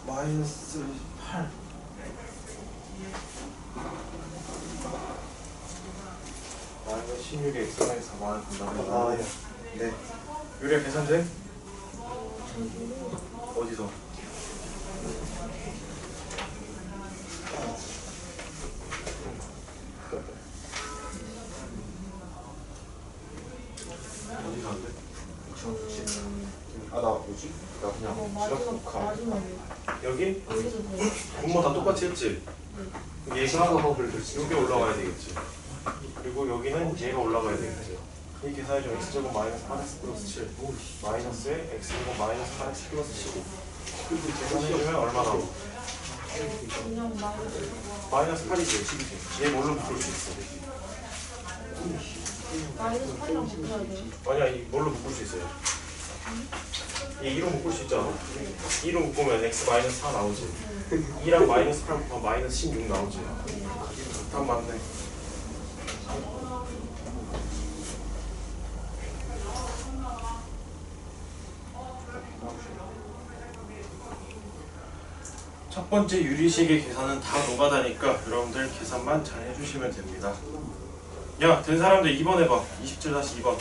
마이너스 8 마이너스 16에 x 마이너스 4만 분담해. 아, 네. 유리야 계산돼? 어디서? 어디서 안 돼? 아, 나 뭐지? 나 그냥 마지막에. 여기? 여기서 돼요? 분모 다 똑같이 했지? 얘가 여기 올라가야 되겠지. 그리고 여기는 얘가 올라가야 되겠지. 이 계산이 좀 x제곱 마이너스 8x 플러스 7 마이너스에 x제곱 마이너스 8x 플러스 15 계산해주면 얼마 나오고? 그냥 마이너스. 마이너스 8이지 12지. 얘 뭘로 묶을 수 있어? 마이너스 8이랑 붙여야 돼요? 아니야 이 뭘로 묶을 수 있어요? 얘 2로 묶을 수 있잖아. 2로 묶으면 x 마이너스 4 나오지. 2랑 마이너스 8 곱하면 마이너스 16 나오지. 답 맞네. 첫 번째 유리식의 계산은 다 노가다니까 여러분들 계산만 잘 해주시면 됩니다. 야, 된 사람들 2번 해봐. 27-2번.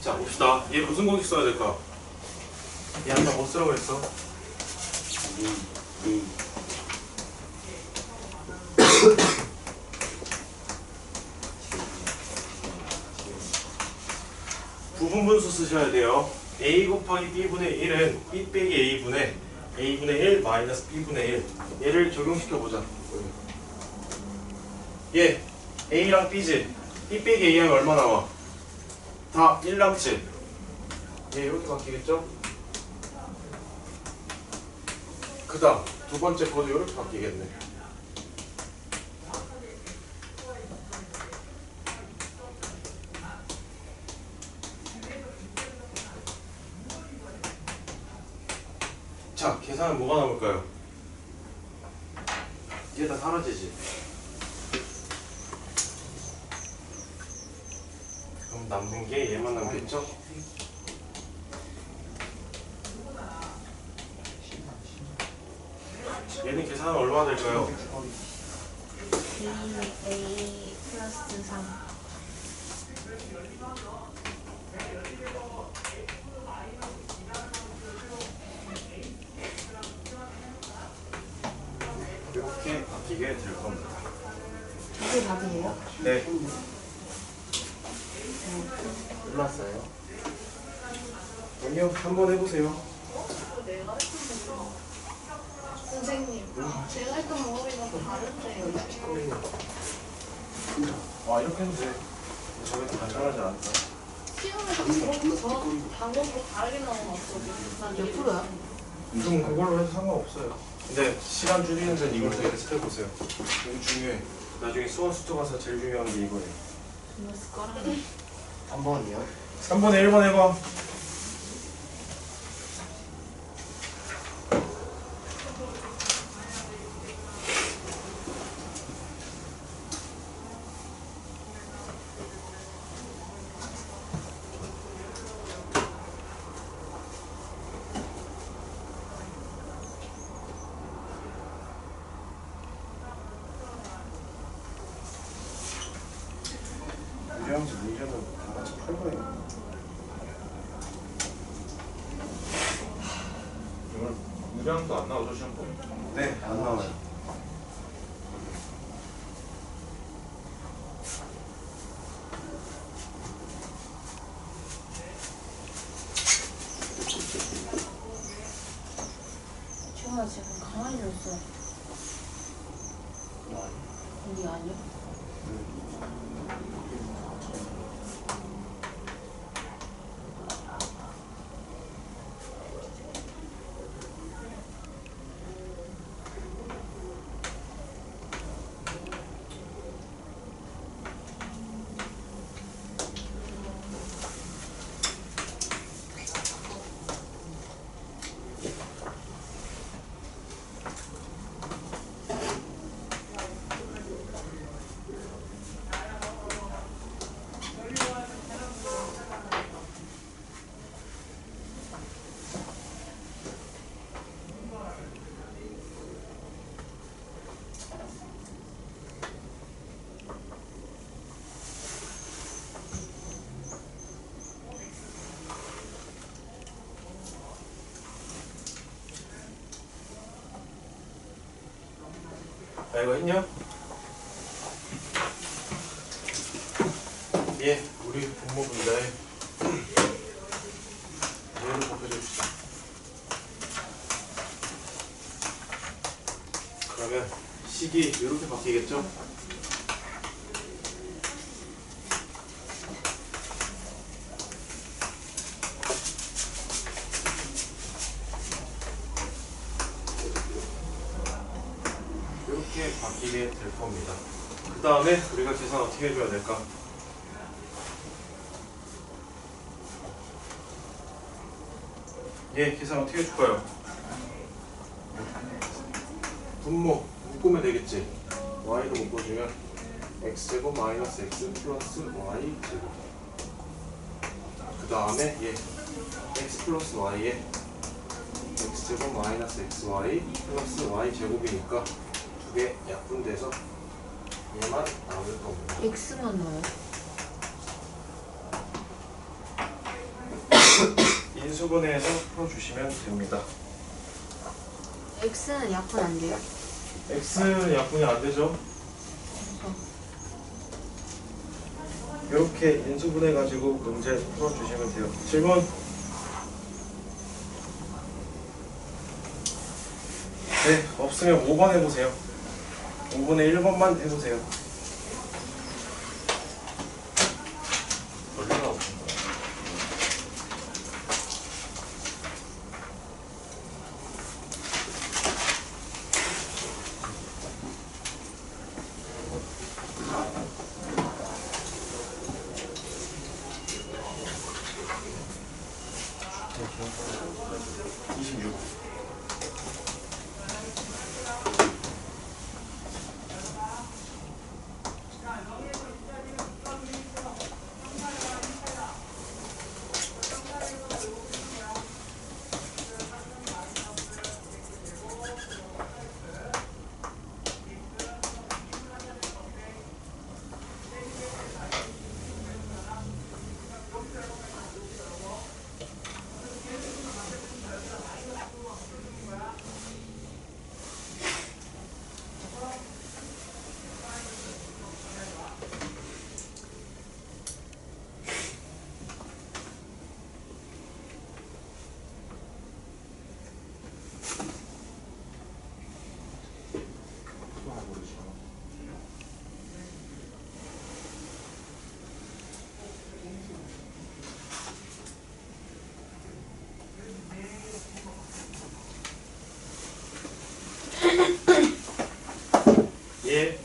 자, 봅시다. 얘 무슨 공식 써야 될까? 얘 아까 뭐 쓰라고 했어? 부분분수 쓰셔야 돼요. a 곱하기 b분의 1은 b 빼기 a분의 a분의 1 마이너스 b분의 1. 얘를 적용시켜보자. 얘 a랑 b지? b 빼기 a 하면 얼마 나와? 다 1 남지? 얘 이렇게 바뀌겠죠? 그 다음 두 번째 거도 이렇게 바뀌겠네. 자, 계산은 뭐가 남을까요? 이게 다 사라지지. 그럼 남는 게 얘만 남겠죠? 얘는 계산은 얼마 될까요? A 플러스 3. 이렇게 바뀌게 될 겁니다. 이게 답이에요? 네. 끝났어요? 아니요, 한번 해보세요. 내가 했던 거 선생님, 제가 했던 방법이랑 다른데요. 아, 이렇게 해도 돼. 저게 더 간단하지 않을까? 시험에서 방법도 다르게 나오면 어쩌지? 몇 프로야? 좀 그걸로 해도 상관없어요. 근데 시간 줄이는 데는 이걸 되게 해보세요. 이거 중요해. 나중에 수원 수투 가서 제일 중요한 게 이거예요. 정말 숟가락. 3번이요? 3번에 1번 해봐. 유리함수 문제는 다 같이 풀 거예요. 이건 유량도 안 나오죠 시험 때? 네, 안 나와요. 지금아 지금 강아지를 써. 이게 아니야? 아 이거 했냐? 예, 우리 분모 분자에 얘를 곱해줍시다. 그러면 식이 이렇게 바뀌겠죠? 이렇게 바뀌게 될 겁니다. 그 다음에 우리가 계산 어떻게 해줘야 될까? 예, 계산 어떻게 해줄까요? 분모 묶으면 되겠지. y도 묶어주면 x제곱 마이너스 x 플러스 y제곱. 그 다음에 예, x 플러스 y에 x제곱 마이너스 xy 플러스 y제곱이니까 두 개 약분돼서 얘만 나올 겁니다. X만 나와요? 인수분해해서 풀어주시면 됩니다. X는 약분 안 돼요? x는 약분이 안 되죠? 이렇게 인수분해가지고 문제 풀어주시면 돼요. 질문? 네, 없으면 5번 해보세요. 5분의 1번만 해보세요. 원래가 없는 거야. 얘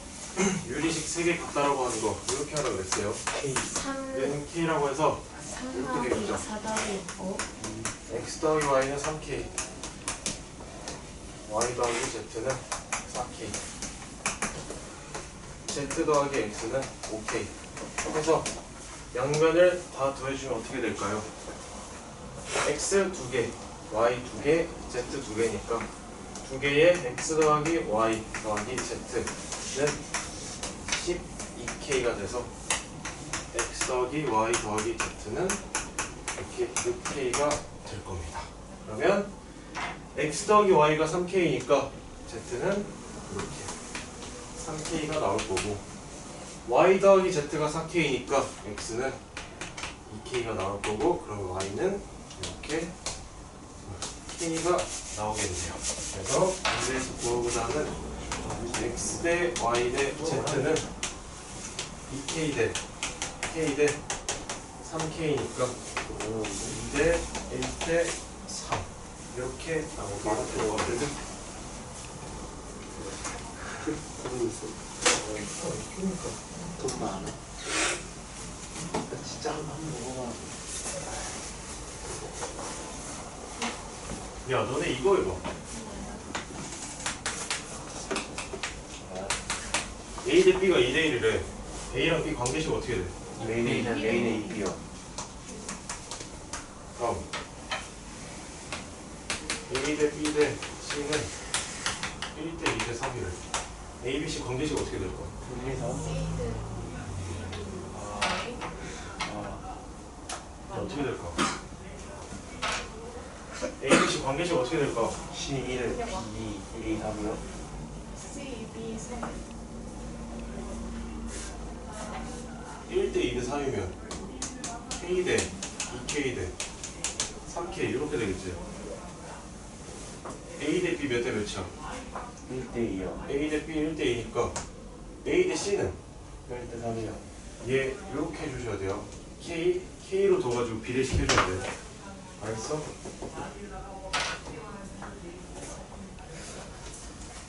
유리식 3개 같다라고 하는 거 이렇게 하라고 그랬어요. 3, 얘는 K라고 해서 3 이렇게 더하기 되겠죠. 4 더하기 5? X 더하기 Y는 3K, Y 더하기 Z는 4K, Z 더하기 X는 5K 해서 양면을 다 더해주면 어떻게 될까요? X 2개, Y 2개, Z 2개니까 2개의 X 더하기 Y 더하기 Z는 12K가 돼서 X 더하기 Y 더하기 Z는 이렇게 6K가 될 겁니다. 그러면 X 더하기 Y가 3K니까 Z는 이렇게 3K가 나올 거고 Y 더하기 Z가 4K니까 X는 2K가 나올 거고 그럼 Y는 이렇게 K가 나오겠네요. 그래서 문제에서 구하고자 하는 X 대 Y 대 Z는 2K 대 K 대 3K니까 2대 1대 3 이렇게 나오게 될 거거든요. 돈 많아. 진짜 한번 먹어봐. 야 너네 이거 해봐. A 대 B가 2대 1이래. A랑 B 관계식 어떻게 돼? 메인은 메인의 2비요. 다음 A 대 B 대 C는 1대 2 대 3이래. A, B, C 관계식 어떻게 될 거야? 어떻게 될까? A, B, C 관계식 어떻게 될까? C1을 B 1이 3이요. C B 3. 1대 2대 3이면 K 대 2K 대 3K 이렇게 되겠지. A 대 B 몇 대 몇이야? 1대2요. A 대 B 1대 2니까 A 대 C는 1대3이요. 얘 이렇게 해주셔야 돼요. K로 둬가지고 비례 시켜줘야 돼. 알겠어?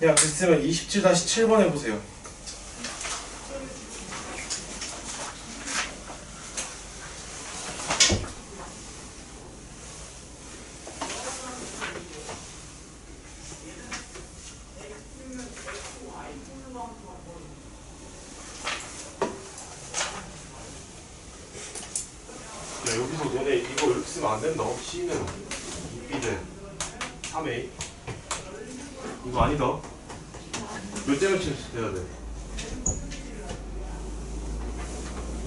야, 됐으면 27-7번 해보세요. 야, 여기서 너네 이거 이렇게 쓰면 안 된다. C는 2B 대 3A. 이거 아니다. 몇 대 몇씩 돼야 돼?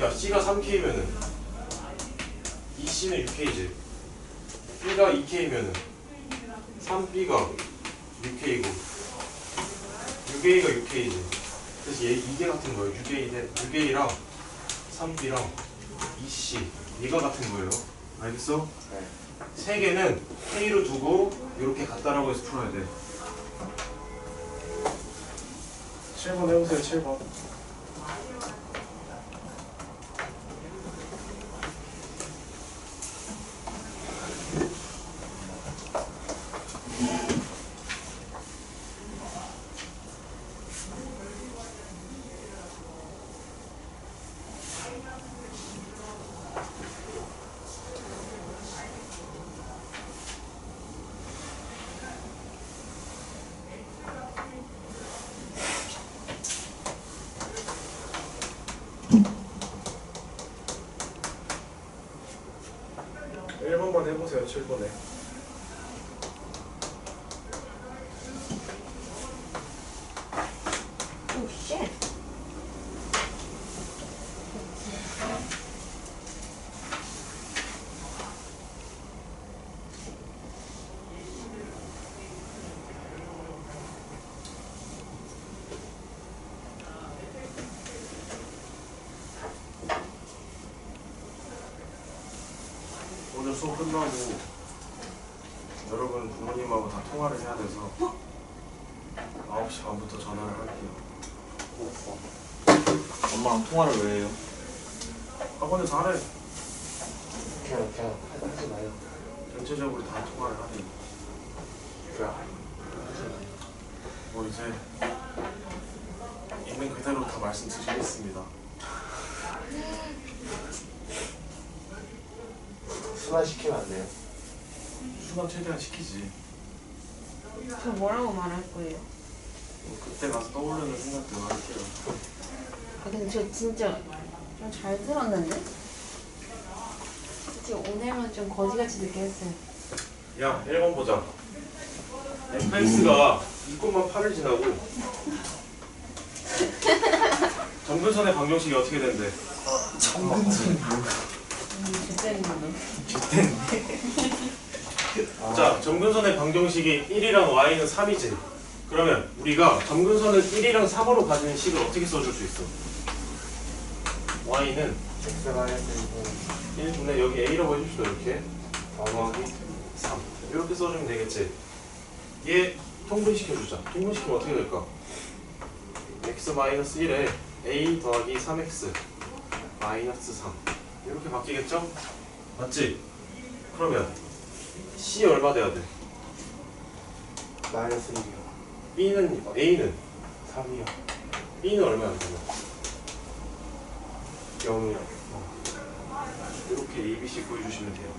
야, C가 3K면은 이 C는 6K지. B가 2K면은 3B가 6K고 6A가 6K지. 그래서 얘 2개 같은 거예요. 6A랑 3B랑 2C 얘가 같은 거예요. 알겠어? 네. 세 개는 K로 두고 이렇게 같다라고 해서 풀어야 돼. 7번 해보세요. 7번. 한번 해보세요. 7번에. 오 쉣. 오늘 수업 끝나고 여러분 부모님하고 다 통화를 해야 돼서 9시 반부터 전화를 할게요. 엄마랑 통화를 왜 해요? 학원에서 하래. 그냥 하지 마요. 전체적으로 다 통화를 하래. 뭐 이제 있는 그대로 다 말씀드리겠습니다. 수만 시키면 안 돼요. 수강 최대한 시키지. 저 뭐라고 말할 거예요? 뭐 그때 가서 떠오르는 생각들 할게요. 아 근데 저 진짜 좀 잘 들었는데? 솔직히 오늘은 좀 거지같이 늦게 했어요. 야, 1번 보자. fx가 2,8을 지나고 점근선의 방정식이 어떻게 된대? 그때는 자, 점근선의 방정식이 1이랑 y는 3이지. 그러면 우리가 점근선을 1이랑 3으로 가지는 식을 어떻게 써줄 수 있어? y는 X가 1분의 여기 a라고 해줍시다. 이렇게 더하기 3 이렇게 써주면 되겠지. 얘 통분시켜주자. 통분시키면 어떻게 될까? x-1에 a 더하기 3x 마이너스 3 이렇게 바뀌겠죠? 맞지? 그러면 c 얼마 돼야 돼? 마이너스 1이요. b는 a는 3이요. b는 얼마야? 그러면 0이요. 이렇게 a, b, c 구해주시면 돼요.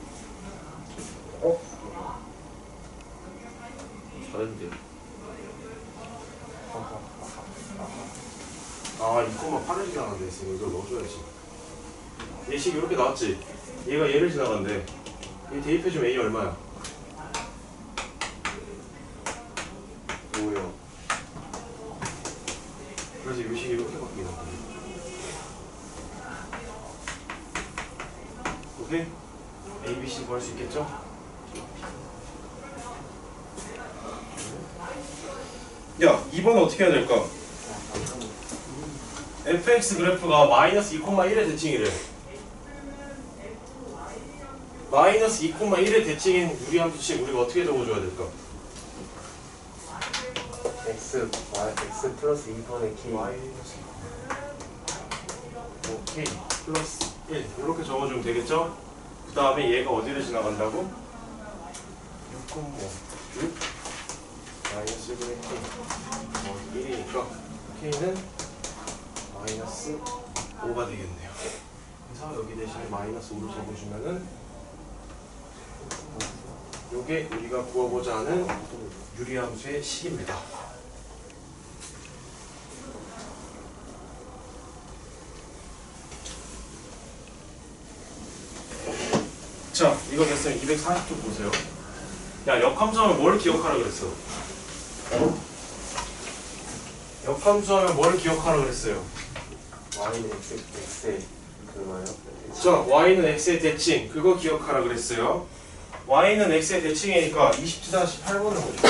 잘했는데요? 아, 2,8을 지나간다 했으니 이걸 넣어줘야지. 얘식 이렇게 나왔지? 얘가 얘를 지나간대. 얘 대입해주면 a 얼마야? 5요. 그래서 이 식이 이렇게 바뀌는 거야. 오케이? a, b, c 구할 수 있겠죠? 야, 2번은 어떻게 해야 될까? fx 그래프가 마이너스 2,1의 대칭이래. 마이너스 2,1의 대칭인 유리함수식 우리가 어떻게 적어줘야 될까? x 플러스 2번의 k 마이너스 k 플러스 1 이렇게 적어주면 되겠죠? 그 다음에 얘가 어디를 지나간다고? 6,6 마이너스 1분의 k 1이니까 k는 마이너스 5가 되겠네요. 그래서 여기 대신에 마이너스 5를 적어주면은 요게 우리가 구하고자 하는 유리함수의 식입니다. 자, 이거 됐으면 240쪽 보세요. 야, 역함수하면 뭘 기억하라 그랬어? 역함수하면 뭘 기억하라 그랬어요? y는 x의 그거요? 자, y는 x의 대칭 그거 기억하라 그랬어요. y는 x의 대칭이니까 27-8번을 보죠.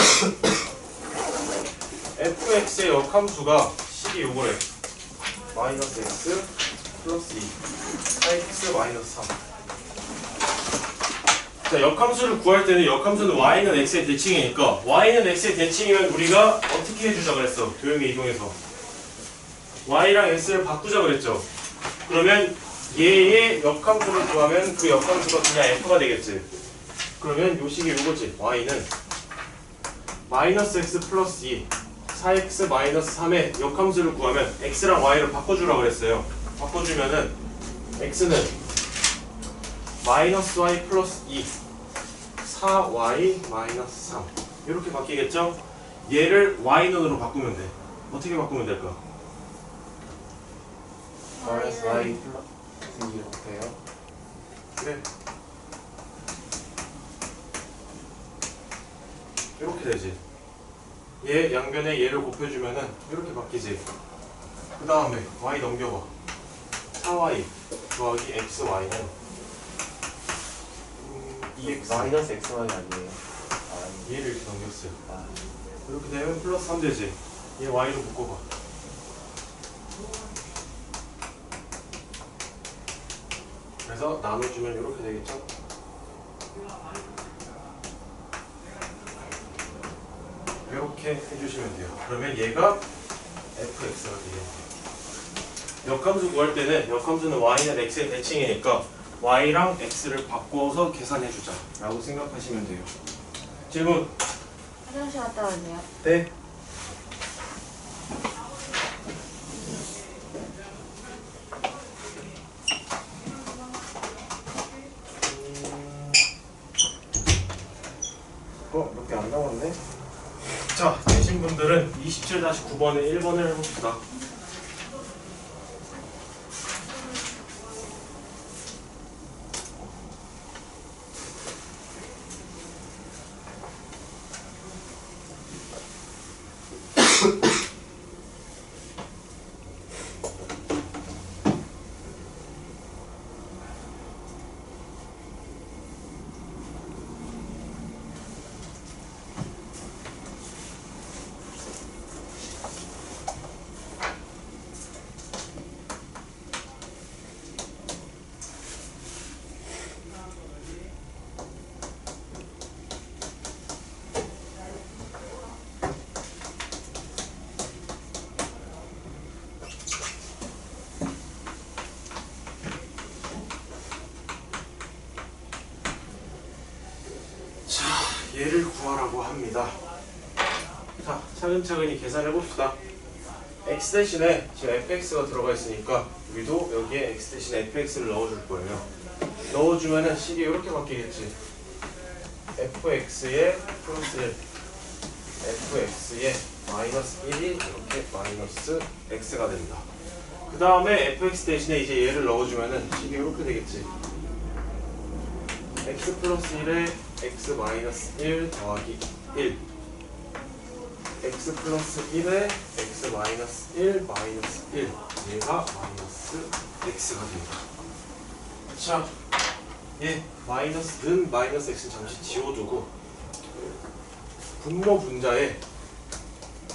fx의 역함수가 식이 요거래. 마이너스 x 플러스 2 4x 마이너스 3. 자, 역함수를 구할 때는 역함수는 y는 x의 대칭이니까 y는 x의 대칭이면 우리가 어떻게 해주자 그랬어? 도형에 이동해서 y랑 x를 바꾸자 그랬죠. 그러면 얘의 역함수를 구하면 그 역함수가 그냥 f가 되겠지. 그러면 요 식이 요거지. y는 마이너스 x 플러스 2 4x 마이너스 3의 역함수를 구하면 x랑 y를 바꿔주라고 그랬어요. 바꿔주면은 x는 마이너스 y 플러스 2 4y 마이너스 3 이렇게 바뀌겠죠? 얘를 y는으로 바꾸면 돼. 어떻게 바꾸면 될까? 마이너스 y 플러스 2요? 그래. 이렇게 되지. 얘 양변에 얘를 곱해주면은 이렇게 바뀌지. 그 다음에 y 넘겨봐. 4y 더하기 xy는 2x 마이너스 xy 아니에요? 얘를 이렇게 넘겼어요. 아, 이렇게 되면 플러스 3 되지. 얘 y로 묶어봐. 그래서 나눠주면 이렇게 되겠죠? 이렇게 해주시면 돼요. 그러면 얘가 fx가 되겠네요. 역함수 구할 때는 역함수는 y는 x의 대칭이니까 y랑 x를 바꿔서 계산해주자 라고 생각하시면 돼요. 질문? 화장실 갔다 왔네요. 네. 몇 개 안 남았네. 자, 되신 분들은 27-9번에 1번을 해봅시다. 얘를 구하라고 합니다. 자, 차근차근히 계산해 봅시다. x 대신에 지금 fx가 들어가 있으니까 우리도 여기에 x 대신에 fx를 넣어줄 거예요. 넣어주면은 식이 이렇게 바뀌겠지. fx에 플러스 1 fx에 마이너스 1이 이렇게 마이너스 x가 된다. 그 다음에 fx 대신에 이제 얘를 넣어주면은 식이 이렇게 되겠지. x 플러스 1에 x 마이너스 1 더하기 1 x 플러스 1에 x 마이너스 1 마이너스 1 얘가 마이너스 x가 됩니다. 자, 얘 마이너스는 마이너스 x는 잠시 지워두고 분모 분자에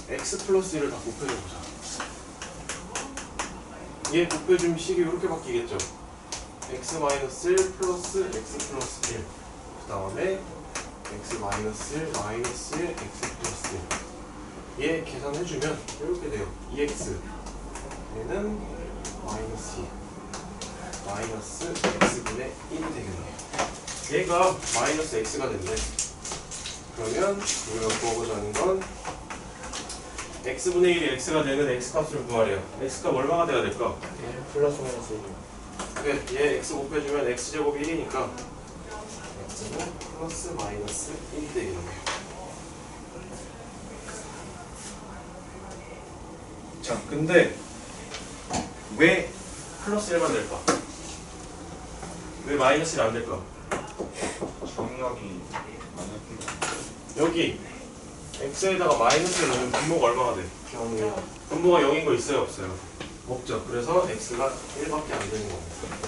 x 플러스 1을 다 곱해줘보자. 얘 곱해주면 식이 이렇게 바뀌겠죠. x 마이너스 1 플러스 x 플러스 1. 그 다음에 x 마이너스 1 마이너스 1 x 플러스 1. 얘 계산해주면 이렇게 돼요. 2x 얘는 마이너스 2 마이너스 x분의 1이 되겠네요. 얘가 마이너스 x가 됐네. 그러면 우리가 구하고자 하는 건 x분의 1이 x가 되는 x값을 구하래요. x값 얼마가 돼야 될까? 플러스 마이너스 1. 그래, 얘 x 곱해주면 x제곱이 1이니까 x는 플러스 마이너스 1이 되겠네요. 자, 근데 왜 플러스 1만 될까? 왜 마이너스 1 안 될까? 정력이 여기 x에다가 마이너스를 넣으면 분모가 얼마가 돼? 0이요. 분모가 0인 거 있어요 없어요? 없죠. 그래서 x가 1밖에 안 되는 겁니다.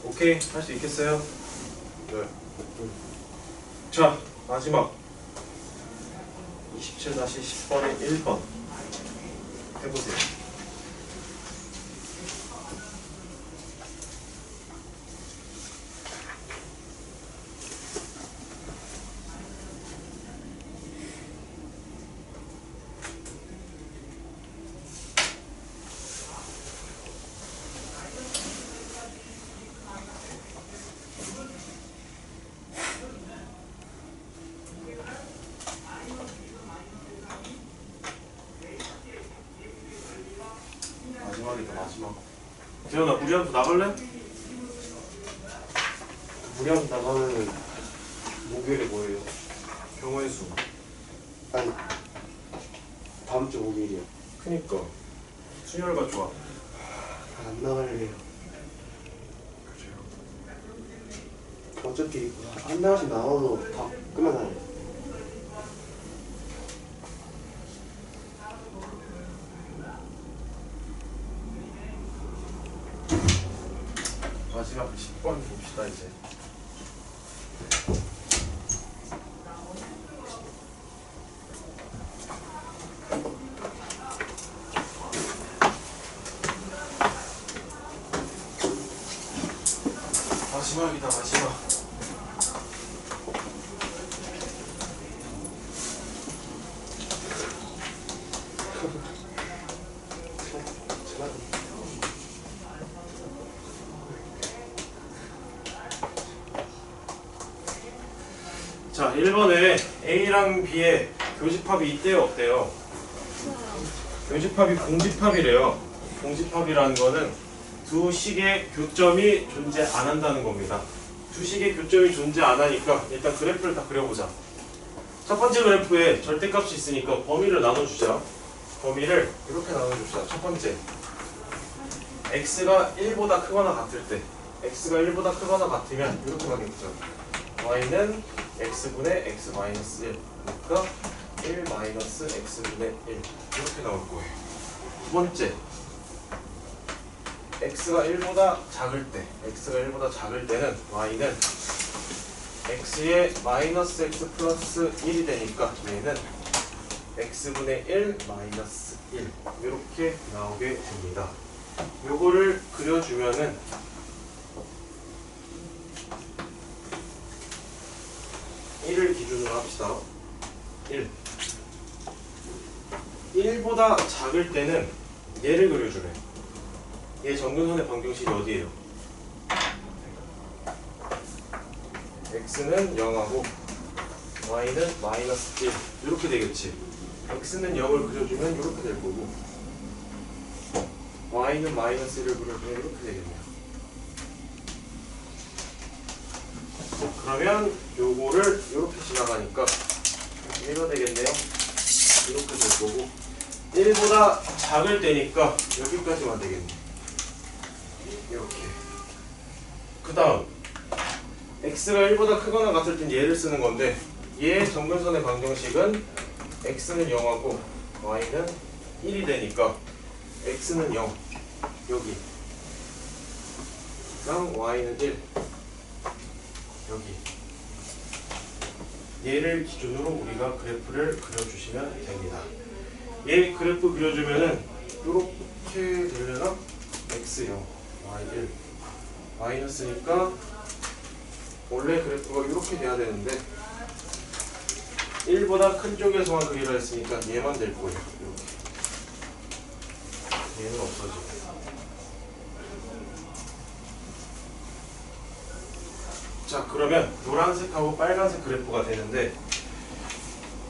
오케이, 할 수 있겠어요? 네. 자, 마지막 27-10번의 1번 해보세요. 마지막이다, 마지막. 재현아, 우리한테 나갈래? 무리하고 나가면 목요일에 뭐예요? 경우의 수. 아니 다음 주 목요일이요. 그니까 순열과 조합. 안 나갈래요. 그래요. 어차피 한 달씩 나와도 다 끝나잖아요. 마지막 10번 봅시다 이제. 마지막이다, 마지막. 제가 자, 1번에 A랑 B의 교집합이 있대요, 없대요? 교집합이 공집합이래요. 공집합이라는 거는 두 식의 교점이 존재 안 한다는 겁니다. 두 식의 교점이 존재 안 하니까 일단 그래프를 다 그려보자. 첫 번째 그래프에 절대값이 있으니까 범위를 나눠주자. 범위를 이렇게 나눠줍시다. 첫 번째, x가 1보다 크거나 같을 때, x가 1보다 크거나 같으면 이렇게 가겠죠. y는 x분의 x 마이너스 1, 그러니까 1 마이너스 x분의 1 이렇게 나올 거예요. 두 번째, x가 1보다 작을 때, x가 1보다 작을 때는 y는 x의 마이너스 x 플러스 1이 되니까 얘는 x분의 1 마이너스 1 이렇게 나오게 됩니다. 요거를 그려주면은 (1을) 기준으로 합시다. 1 1보다 작을 때는 얘를 그려주래. 얘 정근선의 방정식이 어디예요? x는 0하고 y는 마이너스 1 이렇게 되겠지. x는 0을 그려주면 이렇게 될 거고 y는 마이너스 1을 그려주면 이렇게 되겠네요. 그러면 요거를 이렇게 지나가니까 1가 되겠네요. 이렇게 될 거고 1보다 작을 때니까 여기까지만 되겠네. 이렇게. 그 다음 x가 1보다 크거나 같을 땐 얘를 쓰는 건데 얘의 정근선의 방정식은 x는 0하고 y는 1이 되니까 x는 0 여기 랑 y는 1 여기 얘를 기준으로 우리가 그래프를 그려주시면 됩니다. 얘 그래프 그려주면은 이렇게 되려나? x0, y1 마이너스니까 원래 그래프가 이렇게 돼야 되는데 1보다 큰 쪽에서만 그리라 했으니까 얘만 될 거예요. 이렇게 얘는 없어지고. 자, 그러면 노란색하고 빨간색 그래프가 되는데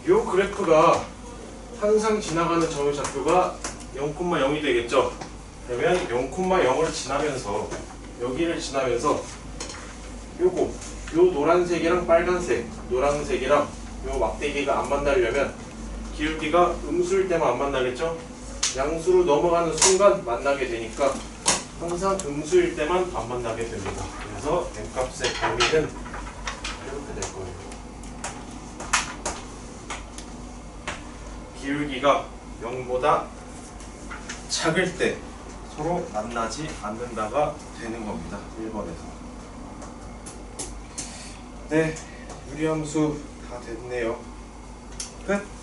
이 그래프가 항상 지나가는 점의 좌표가 0,0이 되겠죠. 그러면 0,0을 지나면서 여기를 지나면서 요 노란색이랑 빨간색, 노란색이랑 요 막대기가 안 만나려면 기울기가 음수일 때만 안 만나겠죠. 양수로 넘어가는 순간 만나게 되니까 항상 음수일 때만 안 만나게 됩니다. 그래서 n값의 범위는 이렇게 될 거예요. 기울기가 0보다 작을 때 서로 만나지 않는다가 되는 겁니다. 1번에서. 네, 유리함수 다 됐네요. 끝!